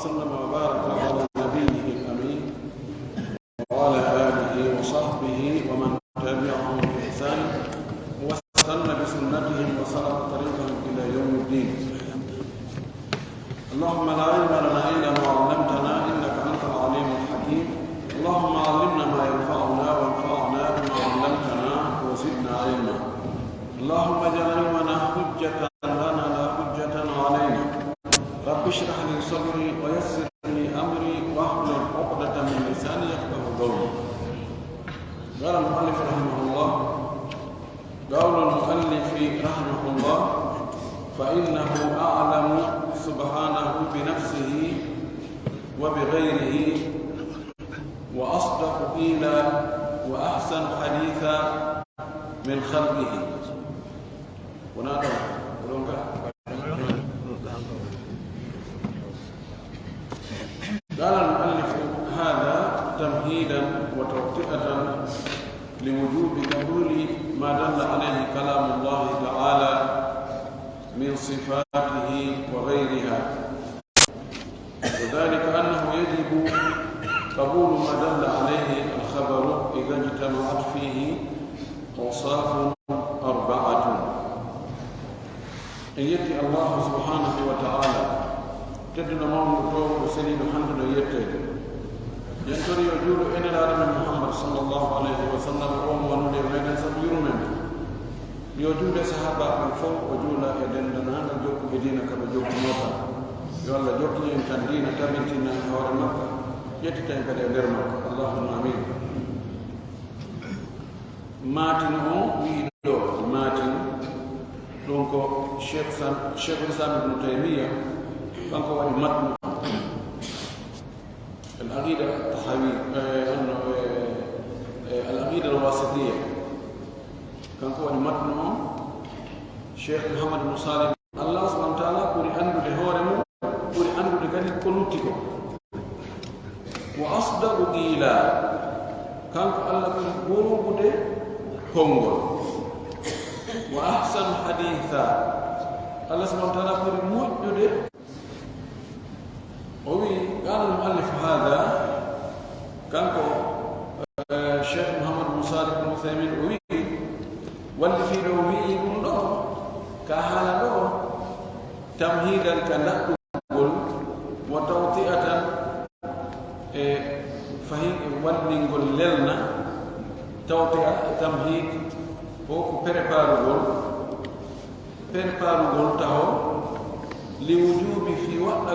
وسلم وبارك على نبيه الأمين وعلى آله وصحبه ومن تبعهم بإحسان واستنى بسنتهم وسلك طريقهم إلى يوم الدين. اللهم لا علم لنا إلا ما علمتنا إنك أنت العليم الحكيم. اللهم علمنا ما ينفعنا وانفعنا بما علمتنا وزدنا علما. اللهم اجعل علمنا حجة لنا لا حجة علينا. رب اشرح لي صدري ويسر لي أمري واحلل عقدة من لساني يفقهوا قولي. قال المؤلف رحمه الله: قول المؤلف رحمه الله: فإنه أعلم سبحانه بنفسه وبغيره وأصدق قيلا وأحسن حديثا من خلقه. قال المؤلف: هذا تمهيدا وتوطئة لوجوب قبول ما دل عليه كلام الله تعالى من صفاته وغيرها، وذلك أنه يجب قبول ما دل عليه الخبر إذا اجتمعت فيه أوصاف أربعة. إن يأتي الله سبحانه وتعالى تدل موضوع وسليل حمد يأتي ينتري يجول إن العالم محمد صلى الله عليه وسلم ونولي ومن سبيل منه يوجد صحابة من فوق وجولا يدلنا نجوك بدينك بجوك موتا يولا جوك يمكن دين تبنتنا حوار مكة يتتين كده برمك. اللهم آمين. ماتن هو ويدو ماتن دونك شيخ الإسلام ابن تيمية كان هو المتن العقيدة الطحاوية العقيدة الواسطية كان هو المتن شيخ محمد بن صالح. الله سبحانه وتعالى قولي أنه لهورمو قولي أنه لكي كنوتكو وأصدق قيلا كان الله كنقولوا بده كونغول وأحسن حديثا الله سبحانه وتعالى قولي موجود. قال المؤلف هذا كان الشيخ محمد بن صالح بن عثيمين واللي في روي له كهذا له تمهيدا كنقول وتوطئة فهي ونقول لنا توطئة تمهيد هو بريبارول تاو لوجوب في وقت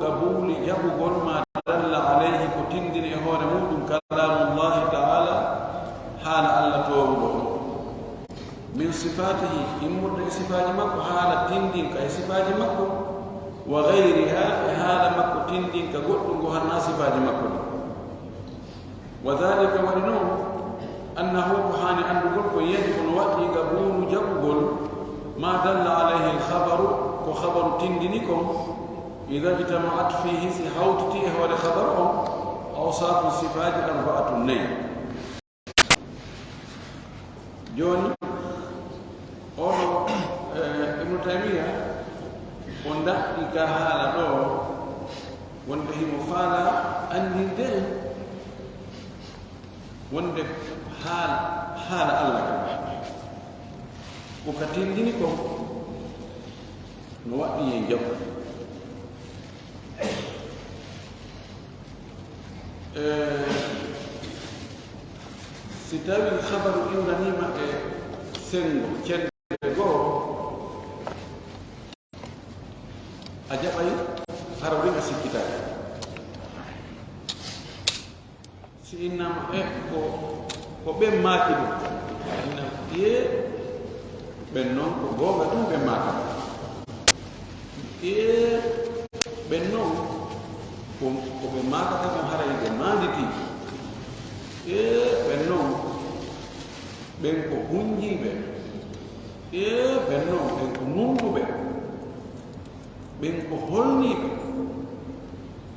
قبول يبقول ما دل عليه كتندن هو نمود كلام الله تعالى حال الله توبه من صفاته إمود صفات مكو حال تندن كصفات مكو وغيرها هذا مكو تندن كقول هنا صفات مكو. وذلك ولنوم أنه بحاني أن نقول يجب وقت قبول يبقول ما دل عليه الخبر وخبر تندنكم إذا اجتمعت فيه سحوت تيه ولخبرهم أوصاف الصفات أربعة النيل. جون أولو ابن تيمية وندا إكاها لدو ونده مفالا أندين ونده حال الله وكتندنكم نوأي ينجب ستاوي الخبر إنني ما سنو كنغو أجابي هارولين أسيكتا سينما ko be makido ina ye benno ko goga dum be makido benno ko be makata ko haray be manditi benno ben ko hunjibe benno ben ko nungube ben ko holnibe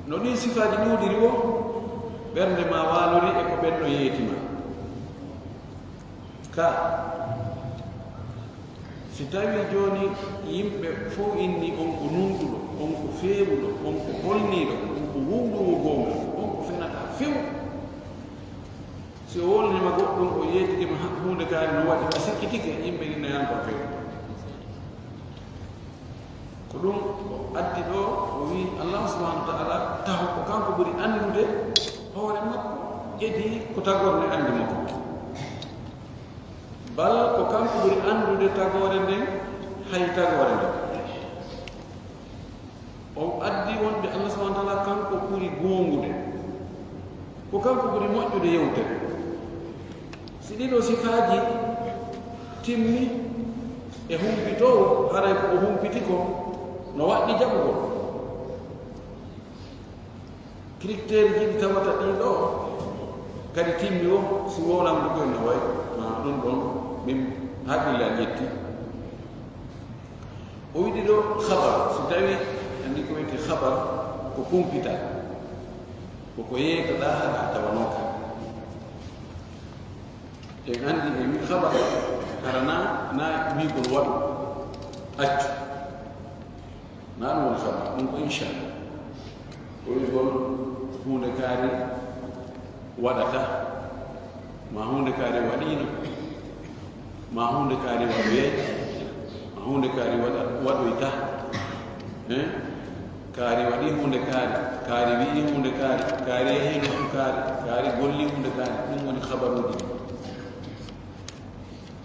no ni sifaji nudiri wo bernde ma walori e ko benno yetima ka si tawi joni yimɓe fof inni on ko nunduɗo on ko feeruɗo on ko holniɗo ɗum o yeetike hunde kaari no waɗi a sikkitike yimɓe inne yan ko feewi ko ɗum o addi ɗo o wi allah subahanahu wa taala taw ko kanko ɓuri anndude hoore makko edi ko tagorde anndi makko bal ko kanko ɓuri anndude tagore nden hay tagore nden o addi wonde allah subahana taala kanko ɓuri goongude ko kanko ɓuri moƴƴude yewtere si ɗiɗo sifaaji timmi e humpitowo haray ko o humpiti ko no waɗɗi jaɓugol critére ji ɗi tawata ɗiɗo kadi timmi o si wownamde koye no way ɗum ɗon min haqqille a ƴetti o wiɗi ɗo habar so tawi andi ko wiyete habar ko kumpital koko yeetoɗa haɗa tawanoka en andi e wi habar harana na wigol waɗu accu na ɗum woni habar ɗum ko inchallah o wigol hunde kaari waɗata ma hunde kaari waɗino ma hunde kaari waɗoye ma hunde kaari waɗoyta kaari waɗi hunde kaari wi'i hunde kaari yehi nokku kaari golli hunde kaari ɗum woni habaruji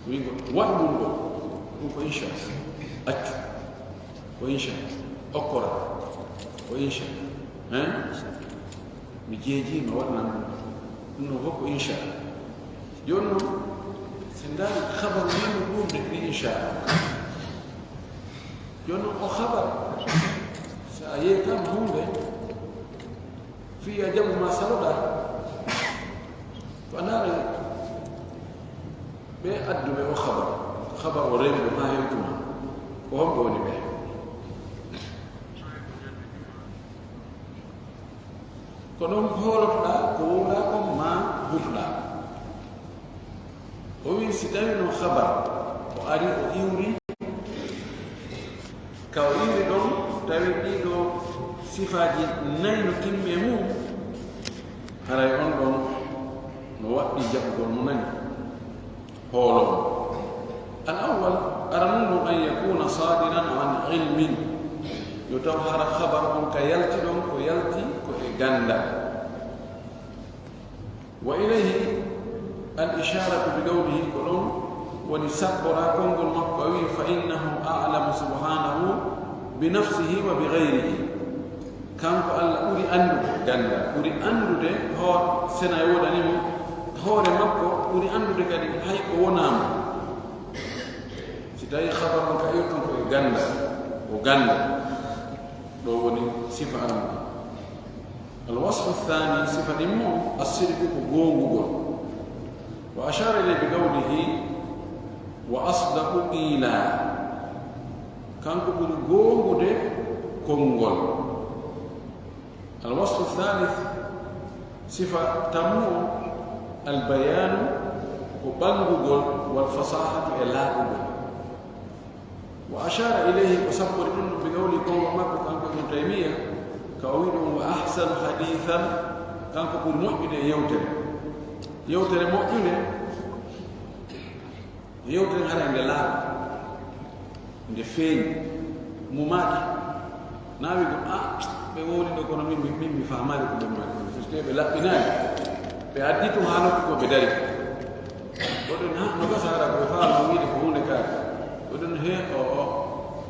wigo waɗu ɗum ɗo ɗum ko inchallah accu ko inchallah okkora ko inchallah mi jeejima waɗnan ɗum ɗum ɗo fof ko inchallah joni noon so ndaari habaru wino ɗurde ɗi inchallah joni noon o habar so a yeetama hunde fiya jaɓu ma saloɗa ko anaare ɓe adduɓe o habar o remɓe ma hewtuma ko homɓe woni ɓe ko ɗon hoolotoɗa ko wowɗa kon ma hutoɗa o wi si tawi no habar o ari o iwri ka o iwri ɗon tawi ɗiɗo sifaji nayi no timme mum haray on ɗon no waɗɗi jaɓugol no nani hoolon al awwal aranunɗum an yakuna sadiran an ilmin yo taw hara habar on ka yalti ɗon ko yalti ko e ganda wa ilayhi al isharatu bi qawlihi ko ɗon woni sabbora konngol makko a wi fa innahu a'lamu subhanahu bi nafsihi wa bi ghayrihi kanko allah ɓuri anndude ganda ɓuri anndude sena woɗanimo hoore makko ɓuri anndude kadi hay ko wonama si tawi habar on ka yetton ko e ganda o ganda ɗo woni sifa anndude alwasfu athani sifa ɗin mo assirku ko goongugol wa ashara ilay bi qawlihi wa asdaqu qila kanko ɓuri goongude konngol alwasfu athalith sifa tammo albayanu ko ɓangugol walfasahatu e laaɓugol wa ashara ilayhi ko sappori ɗum ɗo bi qawli kongo makko kanko ibnu taymiya ka o wi ɗum wa ahsanu hadithan kanko ɓuri moƴƴude yewtere moƴƴude yewtere hara nde laaɓa nde feeñi mumaaki naawi ɗum ɓe wowli ɗo kono min mi faamaade ko ɓe mari puisque ɓe laɓɓinaani ɓe addi tum haa nokku ko ɓe dari oɗon no gasa hara koɓe faama wiide ko hunde kaari oɗon he o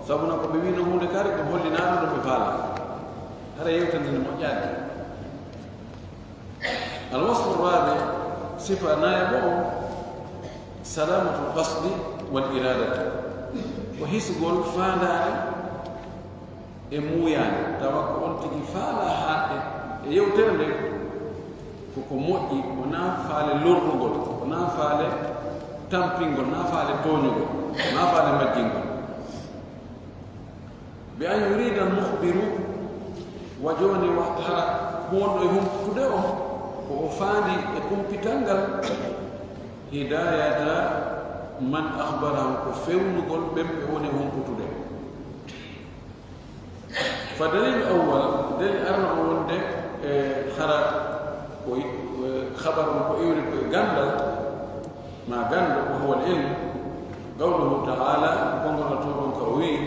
sabu na ko ɓe wino hunde kaari ɗum hollinaaɗo ɗo ɓe faala hara yewtere nde moƴƴaade alwasfu rabi sifa naaya bo salamatu lqasdi wal iradati ko hisugol faandaare e muuyaade tawa ko on tigi faala haaɗe e yewtere nde koko moƴƴi wonaa faale lorrugol wonaa faale tampingol naa faale tooñugol naa faale majjingol bi an yurida almuhbiru wa jooni hara wonɗo e humputude o ko o faandi e kumpital ngal hidayata man akhbarahu ko fewnugol ɓen ɓe woni humputude fa dalil awwal dali arno o wonde e hara ko habar on ko iwri koye gandal ما قال وهو العلم قوله تعالى قنقرة كوي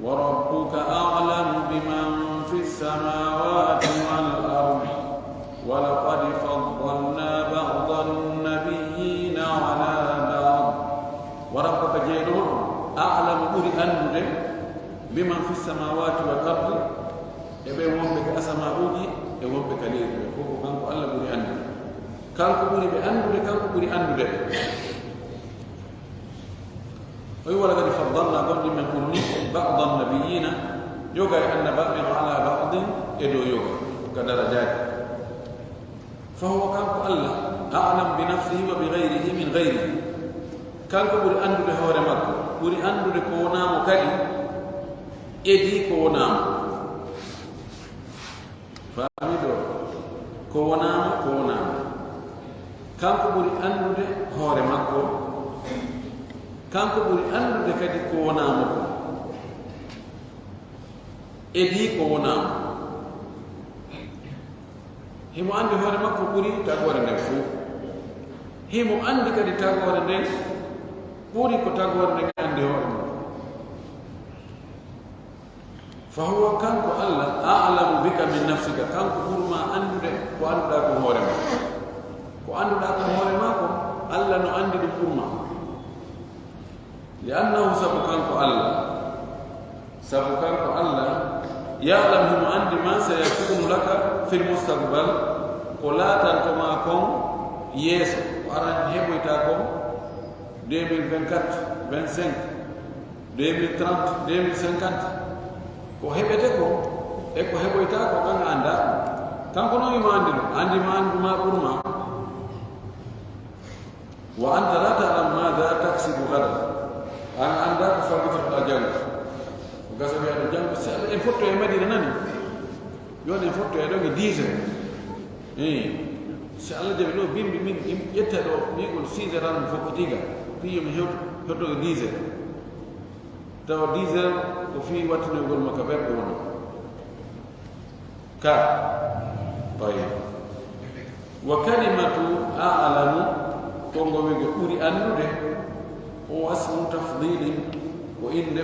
وربك أعلم بمن في السماوات والأرض ولقد فضلنا بعض النبيين على بعض وربك جيدو أعلم أولي أنه بمن في السماوات والأرض يبقى ومبك أسماؤه ومبك ليه يقول كانوا ألا أولي أنه كانوا أولي بأنه كانوا أولي أنه ولقد فضلنا بعض من بعض النبيين يوغا أن بعضهم على بعض يدو يوغا كدرجات فهو كان الله أعلم بنفسه وبغيره من غيره كان كبر أنdu de hore makko buri andude ko wonamo kadi edi ko wonamo faami do ko wonamo kanko buri andude hore makko kanko buri andude kadi ko wonamo ko edi ko wonamo himo andi hore makko buri tagore nden fu himo andi kadi tagore nden buri ko tagore nden andi hore makko فهو كانك الله أعلم بك من نفسك كانك برما أنده وأنده كم هوري ماكو وأنده كم هوري ماكو الله نؤنده برما لأنه سبقانك الله يعلم هم أنت ما سيكون لك في المستقبل ولا تنتماكم يسو وأران هبو يتاكم 2024 25 2030 2050 ko hebete ko e ko heboyta ko kanga anda kanko no andi ma burma wa anta la ta'lam madha taksibu ghadan an anda ko fagita ajal ko gasabi ado jango sala e foto e madina nani yone foto e do mi 10 sala de no bimbi min yetta do mi gol 6 ran fokotiga fi mi hoto 10 tawa 10 heures ko fi wattinogol makka ɓerɗo wona ka tayib wa kalimatu a'lamu kongo wige ɓuri andude o wasmu tafdilin ko inde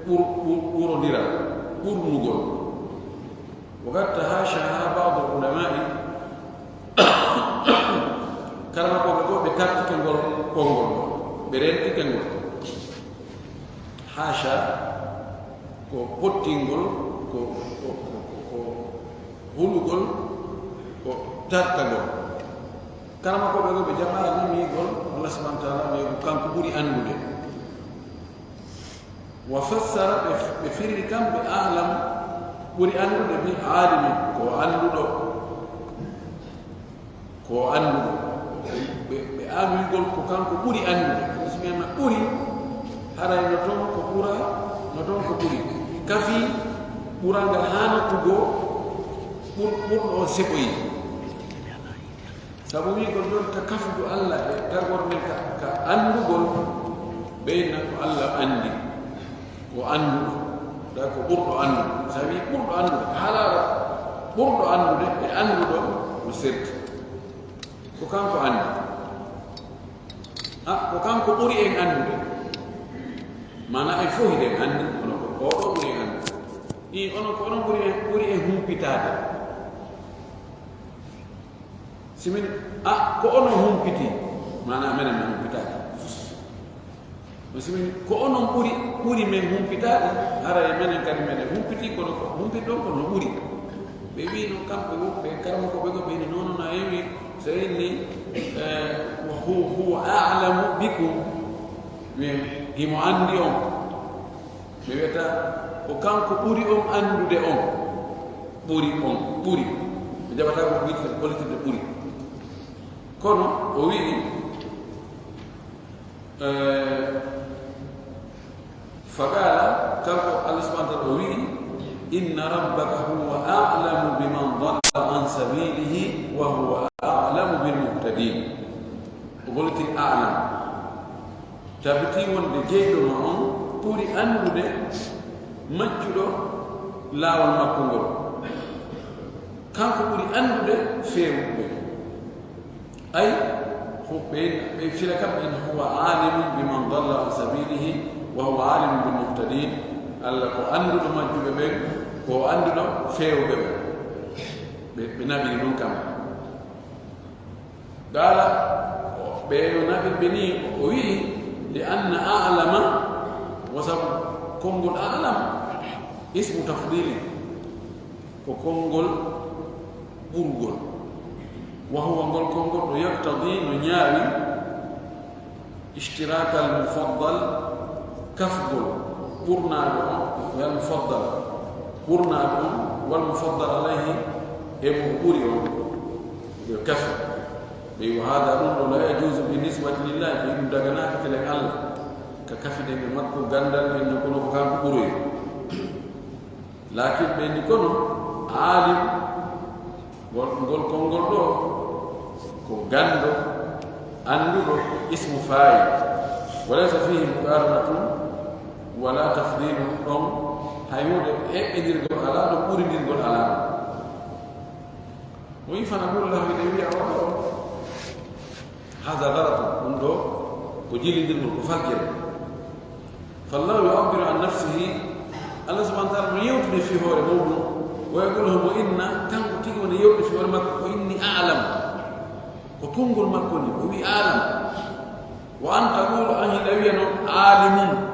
ɓurodira ɓurnugol وقد تهاشها بعض العلماء كلام ko be kartike ngol kongol be rentike ngol hasha ko pottingol ko hulugol ko tartagol karama ko be jama'a ni gol Allah subhanahu wa ta'ala be kanko buri andude wa fassara bi firri kam bi a'lam buri andude bi alimi ko andudo be amigol ko kanko buri andude ismema buri haray no ton ko ɓuri kafi ɓurangal hanatugo ɓurɗo o seɓoyi sabu wigol ɗon ka kafugo allah e tagorde ka andugol ɓeyna ko allah andi ko anduɗo da ko ɓurɗo andude sa wi ɓurɗo andude haalaɗo ɓurɗo andude e anduɗo no serti ko kanko andi ko kanko ɓuri en andude mana e fof hiɗen anndi ono ko oɗo ɓuri en anndi onon ko onon ɓuri en humpitade simin ko onon humpiti mana menen men humpitade simin ko onon ɓuri men humpitade hara e menen kadi menen humpiti kono ko humpiti ɗon kono ɓuri ɓe wino kamɓe woɓɓe karama ko ɓe go ɓeyni noon no heewi so inni huwa a'lamu bikum himo andi on mi wiyata ko kanko ɓuri on andude on ɓuri ɓe jaɓata ko wiite politique ɓuri kono o wii faqala kanko Allah subhanahu wa ta'ala o wii inna rabbaka huwa a'lamu biman dalla an sabilihi wa huwa a'lamu bil muhtadin o golti a'lam tabiti wonde jeyɗo ma on ɓuri andude majjuɗo laawol makko ngol kanko ɓuri andude feewuɓe ay بين في لكم إن هو عالم بمن ضل عن سبيله وهو عالم بالمهتدين الله كو أندو ما جبين كو أندو فيو جبين بنبي نون كم قال بيو نبي بني وي لأن أعلم وسب كونغول أعلم اسم تفضيل كونغول بورغول وهو نقول كونغول يقتضي نياوي اشتراك المفضل كفضل برنادو والمفضل برنادو والمفضل عليه ابو بوريو كفر وهذا أمر لا يجوز بالنسبة لله بإن دغناك تلك الله ككفر بمكو غندل إن يكون كان بوريو لكن بين يكون عالم ونقول كونغول دو كو غاندو اندو اسم فاعل وليس فيه مقارنه ولا تفضيل دون هيود ادير دو على دو بوري دير دو على ويفنقول له يدوي هذا غلط عنده وجيل دير مفجر فالله يعبر عن نفسه الله سبحانه وتعالى يوتني في هو موضوع ويقول لهم وإن كان تيجي من يوم في ورمك وإني أعلم وكونغول مكوني وبي أعلم وأن تقول أني لويا عالم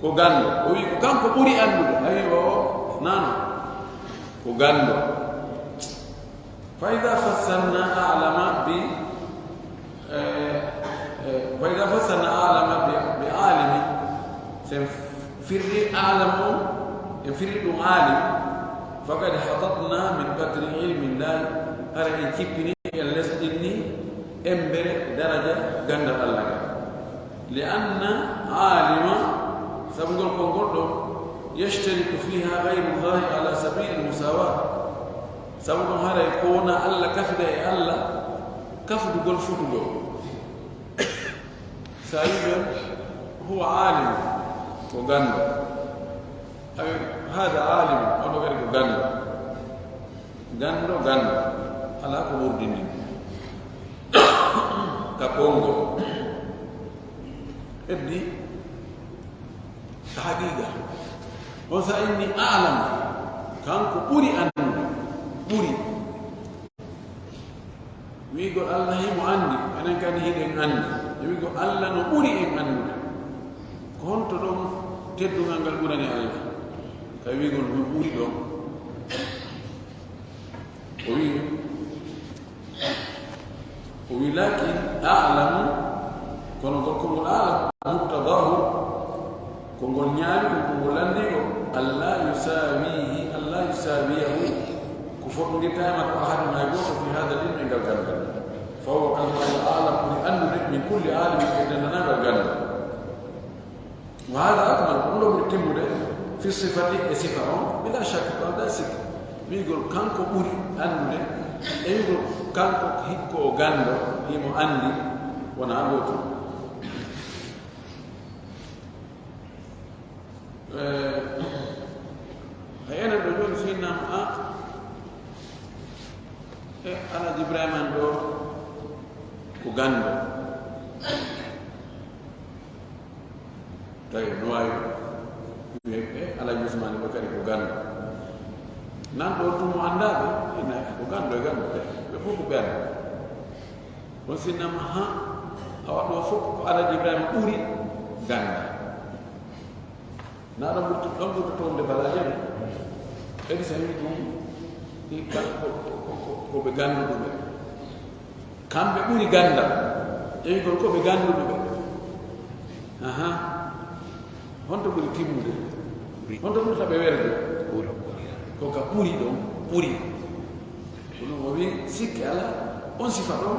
وغاندو وبي كان كوري أندو أيوه نعم وغاندو فإذا فسرنا أعلم فإذا فسرنا أعلم بعالم سنفرد أعلم يفرد عالم فقد حططنا من قدر علم الله أرى إن كبني يلسدني أمبر درجة غندر الله لأن عالم سبقوا الكونغولو يشترك فيها غير الله على سبيل المساواة سبقوا هذا يكون الله كفد الله كفد قول فتلو سايبا هو عالم وغندر هذا عالم أنا غير غاندو على كبر ديني كونغو ادي حقيقة وسأني أعلم كان كبري أن بري ويقول الله يمو عندي أنا كان هيدن عندي ويقول الله نبري إن عندي كنت دوم تدو نانغال براني الله كيقول بوري دوم ولكن أعلم كونغول أعلم مقتضاه كونغول نيامي كونغول لانديو الله يساويه كفر نتاما أحد ما يقول في هذا العلم عند الجنة فهو كما أعلم لأنه من كل عالم إننا الجنة وهذا أكمل كله بالتم في صفة صفة بلا شك هذا سك يقول كانكو بوري أنه يقول كانكو هيكو غاندو يمو أندي ونعبوتو هيانا بدون فينا أنا جبرائيل من دو كوغاندو طيب نوايو ala yusmani bakari ko gando nan do tumo andabe ina ko gando be fofu ben on sinama ha awa do fofu ko ala ibrahim uri ganda na do to de balaje edi sa mi dum ni kan ko be gando do be kambe uri ganda e ko be gando do be aha honto buri timude honto buri tabe werde ko ka puri do puri kono wabi sikki ala on sifa do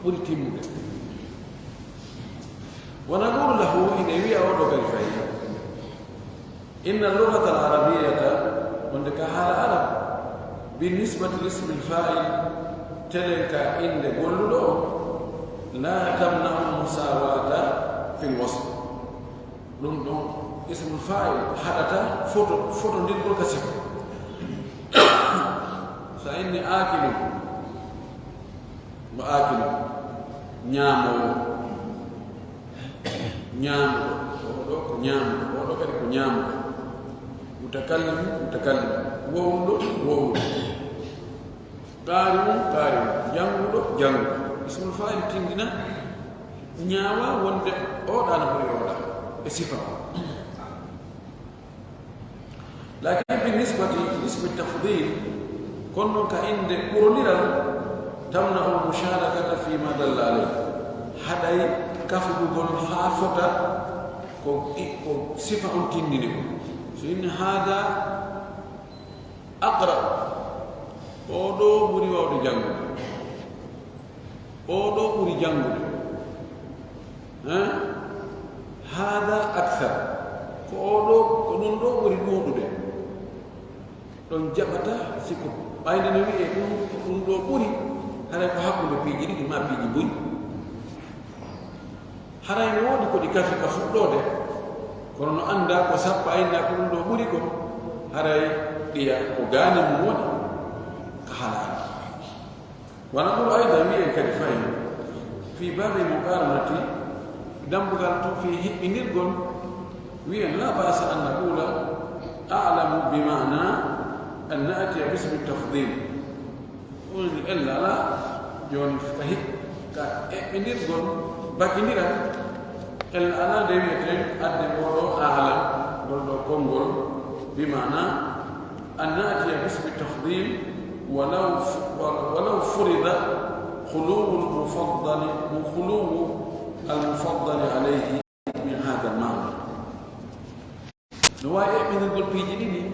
buri timude wana naqulu lahu in wiya wado kali fayda inna al-lughata al-arabiyyata wanda ka hala arab بالنسبه لاسم الفاعل تلك عند قولو لا تمنع المساواه في الوصف دون اسم الفاعل حدث فوتو ندير كسب فاني اكل واكل ñaamo oɗo ko ñaamo oɗo kadi ko ñaamo mutakallim wowluɗo qari'u janguɗo ismul fa'il tindina ñaawa wonde oɗano ɓuri oɗa e sifa lakin بالنسبة لاسم التفضيل كن كإن قرنرا تمنع المشاركة فيما دل عليه هذا كفر قول حافظ صفة تندنه فإن هذا أقرب أودو بري وودو جانغو هذا أكثر فأودو كنوندو بري نودو ده don jabata siko bayna no wi e dum do buri hara ko hakkude piiji di ma piiji buy hara no wodi ko di kafi ka fuddode kono no anda ko sappa ayna ko do buri ko hara diya ko gani mu woni ka hala wana ko ayda mi en kadi fay fi babi muqaranati dambugal to fi hibbinirgon wi la ba'sa an naqula a'lamu bima'na أن نأتي باسم التفضيل إلا لا جون فهي كإنير جون بكينيرا إلا لا ديمتين أدمورو أعلم برضو كونغول بمعنى أن نأتي باسم التفضيل ولو فرض خلو المفضل عليه من هذا المعنى نوايا من الجول بيجيني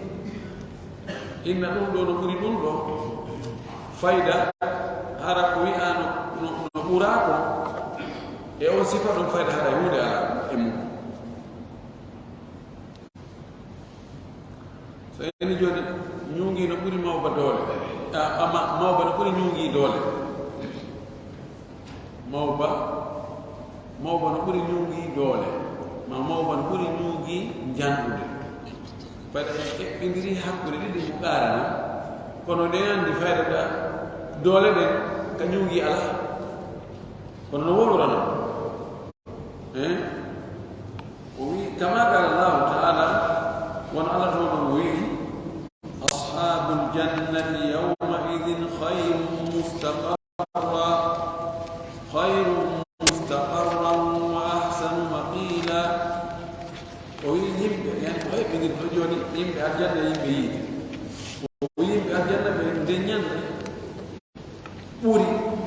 إن دون بري دون فايدة هراكوي أنا نوراكو أو صفة دون فايدة هذا يهودا إمو سيني جوني نيونغي نبري ما بدولة أما ما بدولة نيونغي دولة ما بدولة نيونغي دولة ما بدولة نيونغي جانبه pada indiri hakkude di mukarana kono de andi fayda da dole de kanyugi ala kono no wolorana wi kama qala Allah ta'ala wa ala wi ashabul jannati yawma idhin khayrun mustaqarra wa ahsanu maqila من الرجل يمكن الجنة يمكن ويمكن الجنة من الدنيا بوري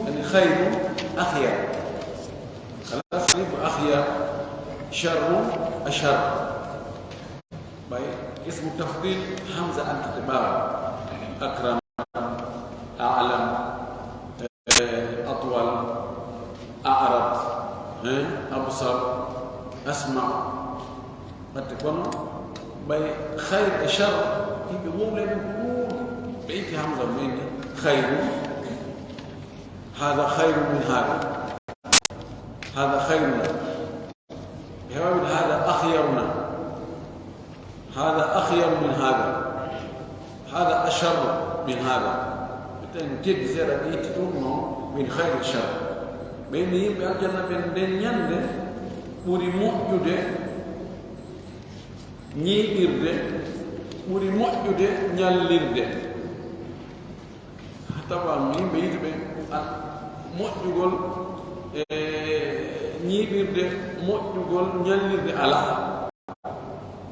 أن خير أخيار خلاص يبقى أخيار شر أشر اسم التفضيل حمزة أنت تبار أكرم أعلم أطول أعرض أبصر أسمع فتكون باي خير شر يبقى مولى الأمور بقيت همزة من خير هذا خير من هذا خيرنا هذا أخيرنا هذا أخير من هذا أشر من هذا جد زيادة يتدومه من خير الشر بين يبقى الجنة بين دنيان وري موجودة ñiiɗirde ɓuri moƴƴude ñallirde tawa yimɓe yiɗi ɓe moƴƴugol e ñiiɗirde moƴƴugol ñallirde alaa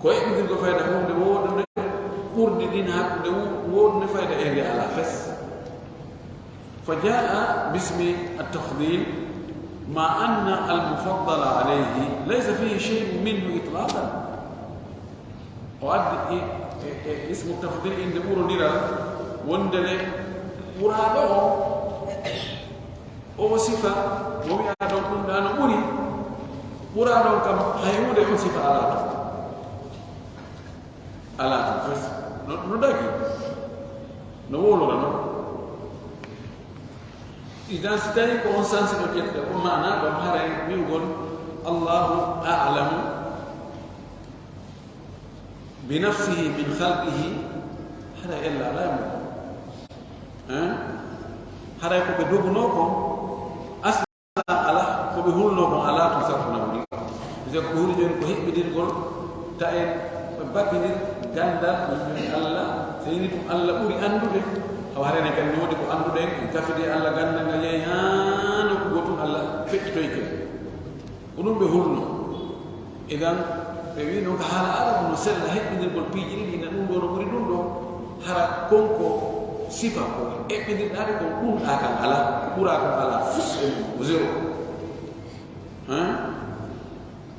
ko eɓɓidirgo fayda hunde woodunde ɓurdi ɗin hakkude woodunde fayda e nde alaa fes fa jaa bismi التفضيل مع أن المفضل عليه ليس فيه شيء منه إطلاقا وأدي اسم التفضيل إن دبورو نيرا وندلي مرادو أو صفة ومئة كن أنا أولي مرادو كم هيود يكون صفة على فس نداكي نقول لنا إذا ستاني كونسانس بكتة ومعنى بمهارين بيقول الله أعلم بنفسه من خلقه هذا إلا لا يمكن هذا يكون بدوبنوكم أسلم على بهولو على تصرفنا ولي إذا بهول جون كهيب بدير قول تأين بكير جندا من الله سيني الله بوري أندو ده أو هرنا كان نودي كو أندو ده كافدي الله جندا نجيان وكبوتو الله فيك تويك ونون بهولو إذا بينو كحالا أرب نسل هيك بدير قول بيجري دينا نون دو نوري نون دو هرا كونكو sifa ko e be dare ko dum akan ala pura ko ala fus zero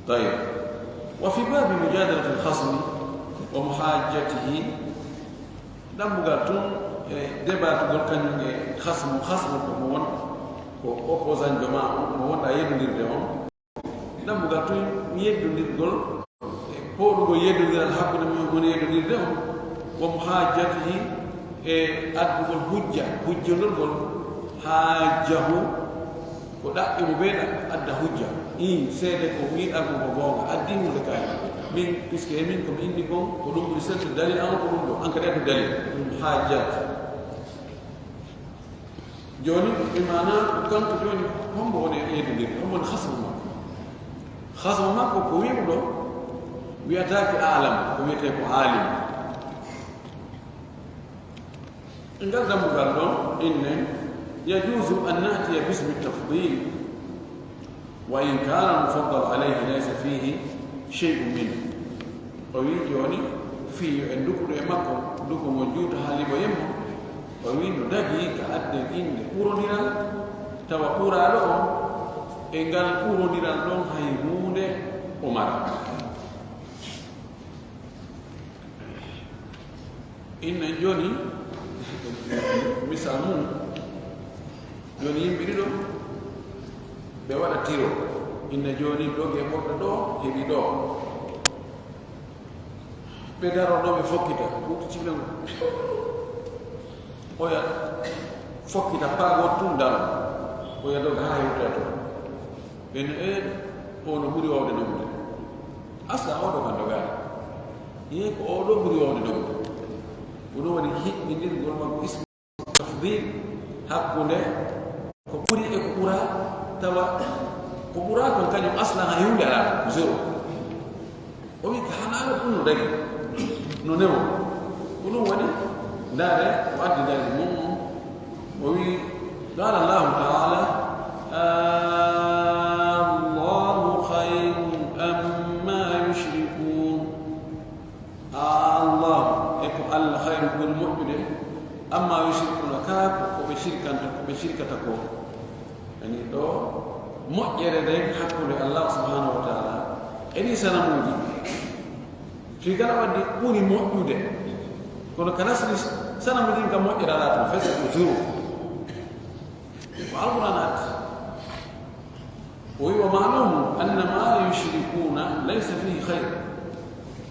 طيب وفي باب مجادله الخصم ومحاجته دم غاتون ديبات غول كاني خصم ko mo won ko opposant jama mo won ay yedir de on dam غاتون yedir gol ko do yedir al habbu mo won yedir de on ومحاجته أدب الحجة حجة نقول حاجه كذا إمبارح أدى حجة إن سيدك ومين أبو بابا أدين لكاي من كسكين منكم إنكم كلهم رسالة الدليل أو كلهم أنك لا الدليل حاجات جوني بمعنى كان جوني هم بوني يدليل هم الخصم ما كوي ولو ويأتاك أعلم ويأتاك عالم إن قدم قالوا إن يجوز أن نأتي باسم التفضيل وإن كان المفضل عليه ليس فيه شيء منه ويجوني في عندكم يمكن عندكم وجود حالي ويمه وين دقي كأدن إن كورونيرا توا كورا لهم إن قال كورونيرا لهم هيمون عمر إن جوني misalmu joni yimɓe ɗiɗo ɓe waɗa tiro inna joni doge ɓorɗo ɗo heɓi ɗo ɓe daro ɗo ɓe fokkita ɓuuɗi cimlengo oya fokkita paago tun daro oya doga ha hewta to ɓene ono ɓuuri wawde dogde asla oɗo kan dogari ye ko oɗo ɓuuri wawde dogde wono waɗi hiɓɓindirgol makko ismu tafdil hakkunde ko ɓuri e ko ɓura tawa ko ɓura kon kañum aslan ha hewde ala zéro o wi ka hanaɗo ɗum no dagi no newo ko ɗum waɗi ndaare o addi dagi mum o wi qala allahu taala allahu hayrun amma yushrikun allah eko allah hayru gol moƴƴude amma yushrikuna kaako koɓe shirkata ko ani ɗo moƴƴere nden hakkude allah subhanahu wa taala eni sanamuji fi kala wadde ɓuri moƴƴude kono ka nasri sanamudin kam moƴƴere ala ton fesa ko zéro ko alquran ati o wi wa malumu anna ma yushrikuna laysa fihi hayr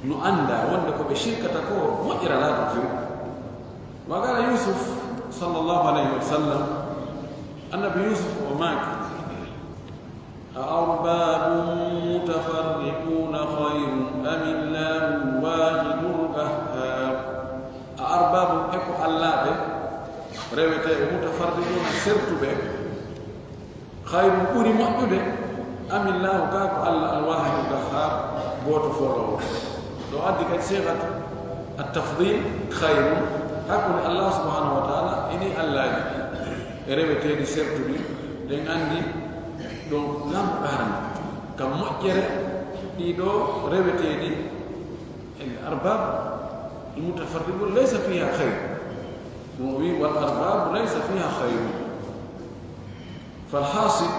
no anda wonde koɓe shirkata ko moƴƴere ala ton few وقال يوسف صلى الله عليه وسلم النبي يوسف وماك أأرباب متفرقون خير أم الله الواحد القهار أأرباب إكو الله به ريوتي متفرقون سرت به خير كوري مؤجده أم الله كاكو الله الواحد القهار بوت فورو لو أدك صيغة التفضيل خير hakkunde allah subhanahu wa taala ini allaji e reweteɗi sertuɗi ɗen andi ɗon lamɓarani kam moƴƴere ɗiɗo reweteɗi الأرباب المتفرقون ليس فيها خير والأرباب ليس فيها خير فالحاصل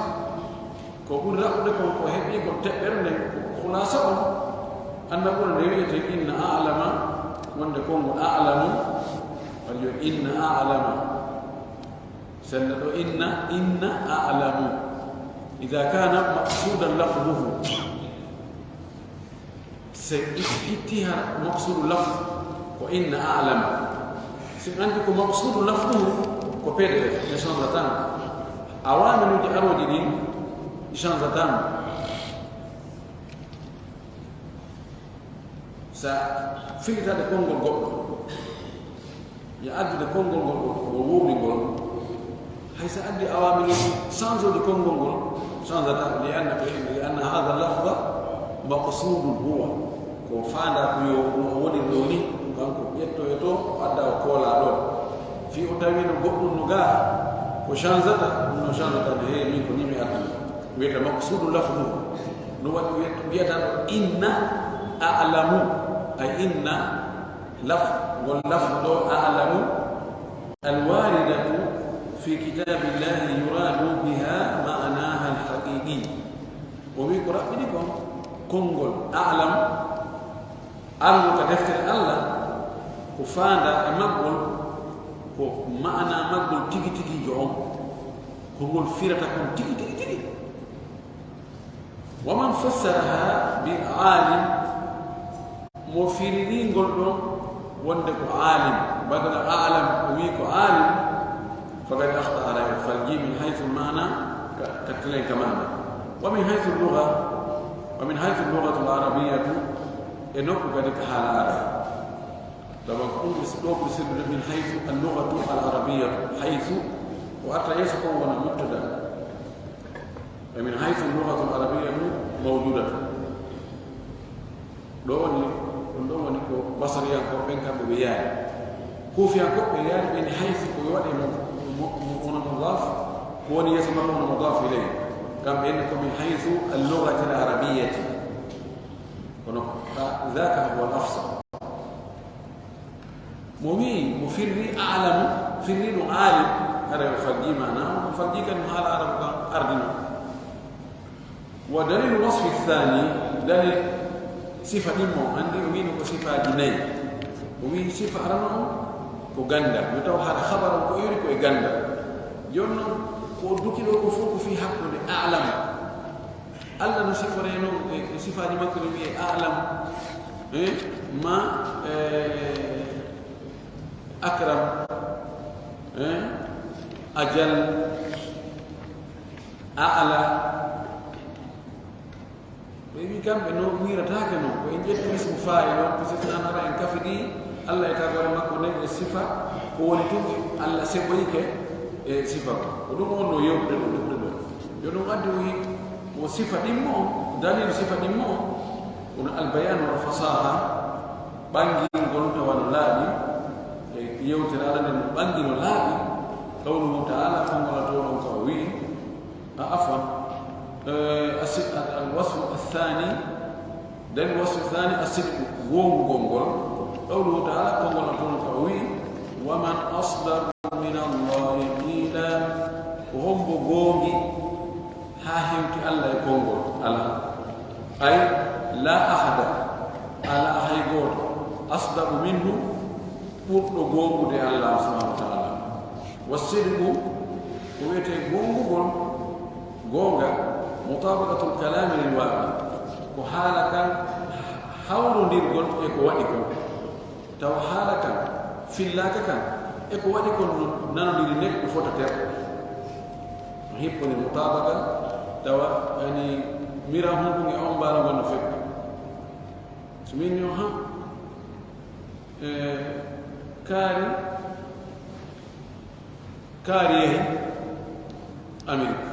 كقول رأيكم وهبيكم تأرني خلاصة أن نقول ريويتك إن أعلم ونكون أعلم إن أعلم سنة إن أعلم إذا كان مقصودا لفظه سيأتيها مقصود اللفظ وإن أعلم عندكم مقصود لفظه كبير يشانزتان أوامر أروجين يشانزتان سفيت هذا كونغول غوب يأدي كونغول غوب ووبي غوب هاي سأدي أوامر سانزو دي كونغول غوب شانزة لأن هذا اللفظ مقصود هو وفانا كيو ودي دوني كانكو يتو أدا وكولا دون في أتاوين غبن نغا وشانزة هي ميكو نيمي أتنا ويتا مقصود اللفظ نوات ويتا إن أعلم أي إن لفظ واللفظ أعلم الواردة في كتاب الله يراد بها معناها الحقيقي وبيقرأ بديكم كونغول أعلم أعلم كدفتر الله كفانا مقبول معنى مقبول تيجي تيجي جوم كونغول فيرتكم تيجي تيجي تيجي ومن فسرها بعالم مفيرين قلنا وندك عالم بدل أعلم ويكو عالم فقد أخطأ عليه فالجي من حيث المعنى كتلين كمعنى ومن حيث اللغة العربية إنه قد حال عربي طبعا نقول من حيث اللغة العربية حيث وأتى يسكن وأنا مبتدأ ومن حيث اللغة العربية موجودة لوني كو بصريا كو بينكم بيان كوفيا كو بيان من حيث يوضع مضاف هو يسمى مضاف إليه كم بينكم من حيث اللغة العربية ذاك هو الأفصل مفري أعلم فري عالم هذا يفرجي معناه يفرجي كان هذا العرب أرضنا ودليل الوصف الثاني دليل صفة إمو عندي ومين صفة جنائي ومين صفة أرنو كغندا يتو هذا خبر كويري كغندا يونو كودوكي لو كفوك في حقه أعلم الله نصفه رينو صفة جماكو أعلم ما أكرم أجل أعلى بيبي كم إنه ميرة تاكنو وإن جت اسم فاعل وكسرنا نرى إن كفدي الله يتابع ما كنا الصفة هو لتوم الله سبويك صفة ودوم إنه يوم يوم أدوي وصفة دمو دليل صفة دمو البيان والفصاحة بانجي قلنا ونلادي يوم ترى بانجي ونلادي قوله تعالى فانقل تورم قوي عفوا الوصف الثاني ده الوصف الثاني الصدق غونغول قوله تعالى قوله قوي ومن أصدق من الله قيلا وهم بغوغي هاهمت الله يكونغول الله أي لا أحد على أحيغول أصدق منه قلت غونغو دي الله سبحانه وتعالى والصدق ويتي غونغول غونغا مطابقة الكلام للواقع وحالك حول نيرغون اكو واديكو تو حالك في الله كان اكو واديكو نانو دي نيك فوتا تير هيبو المطابقة تو يعني ميرا هونغو ني اون بالا غون فيك سمينيو ها كاري امريكا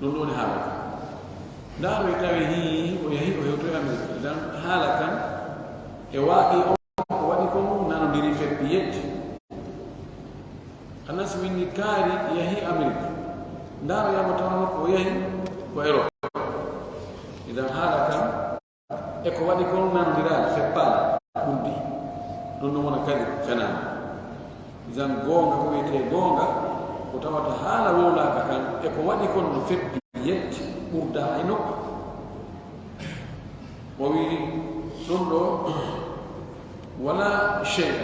نقول هذا دار يتويه ويهي ويتويه من دار هذا كان إواقي أو وديكم نانو ديري في بيت الناس من كاري يهي أمريكا دار يا متوانك ويهي وإيروب إذا هذا كان إكو وديكم نانو ديري في بال بندي نونو كذب فنان إذا غونغا كويتي غونغا utawata hala wola kan e ko wadi kon no feddi yetti burda ino o wi ɗo wala shay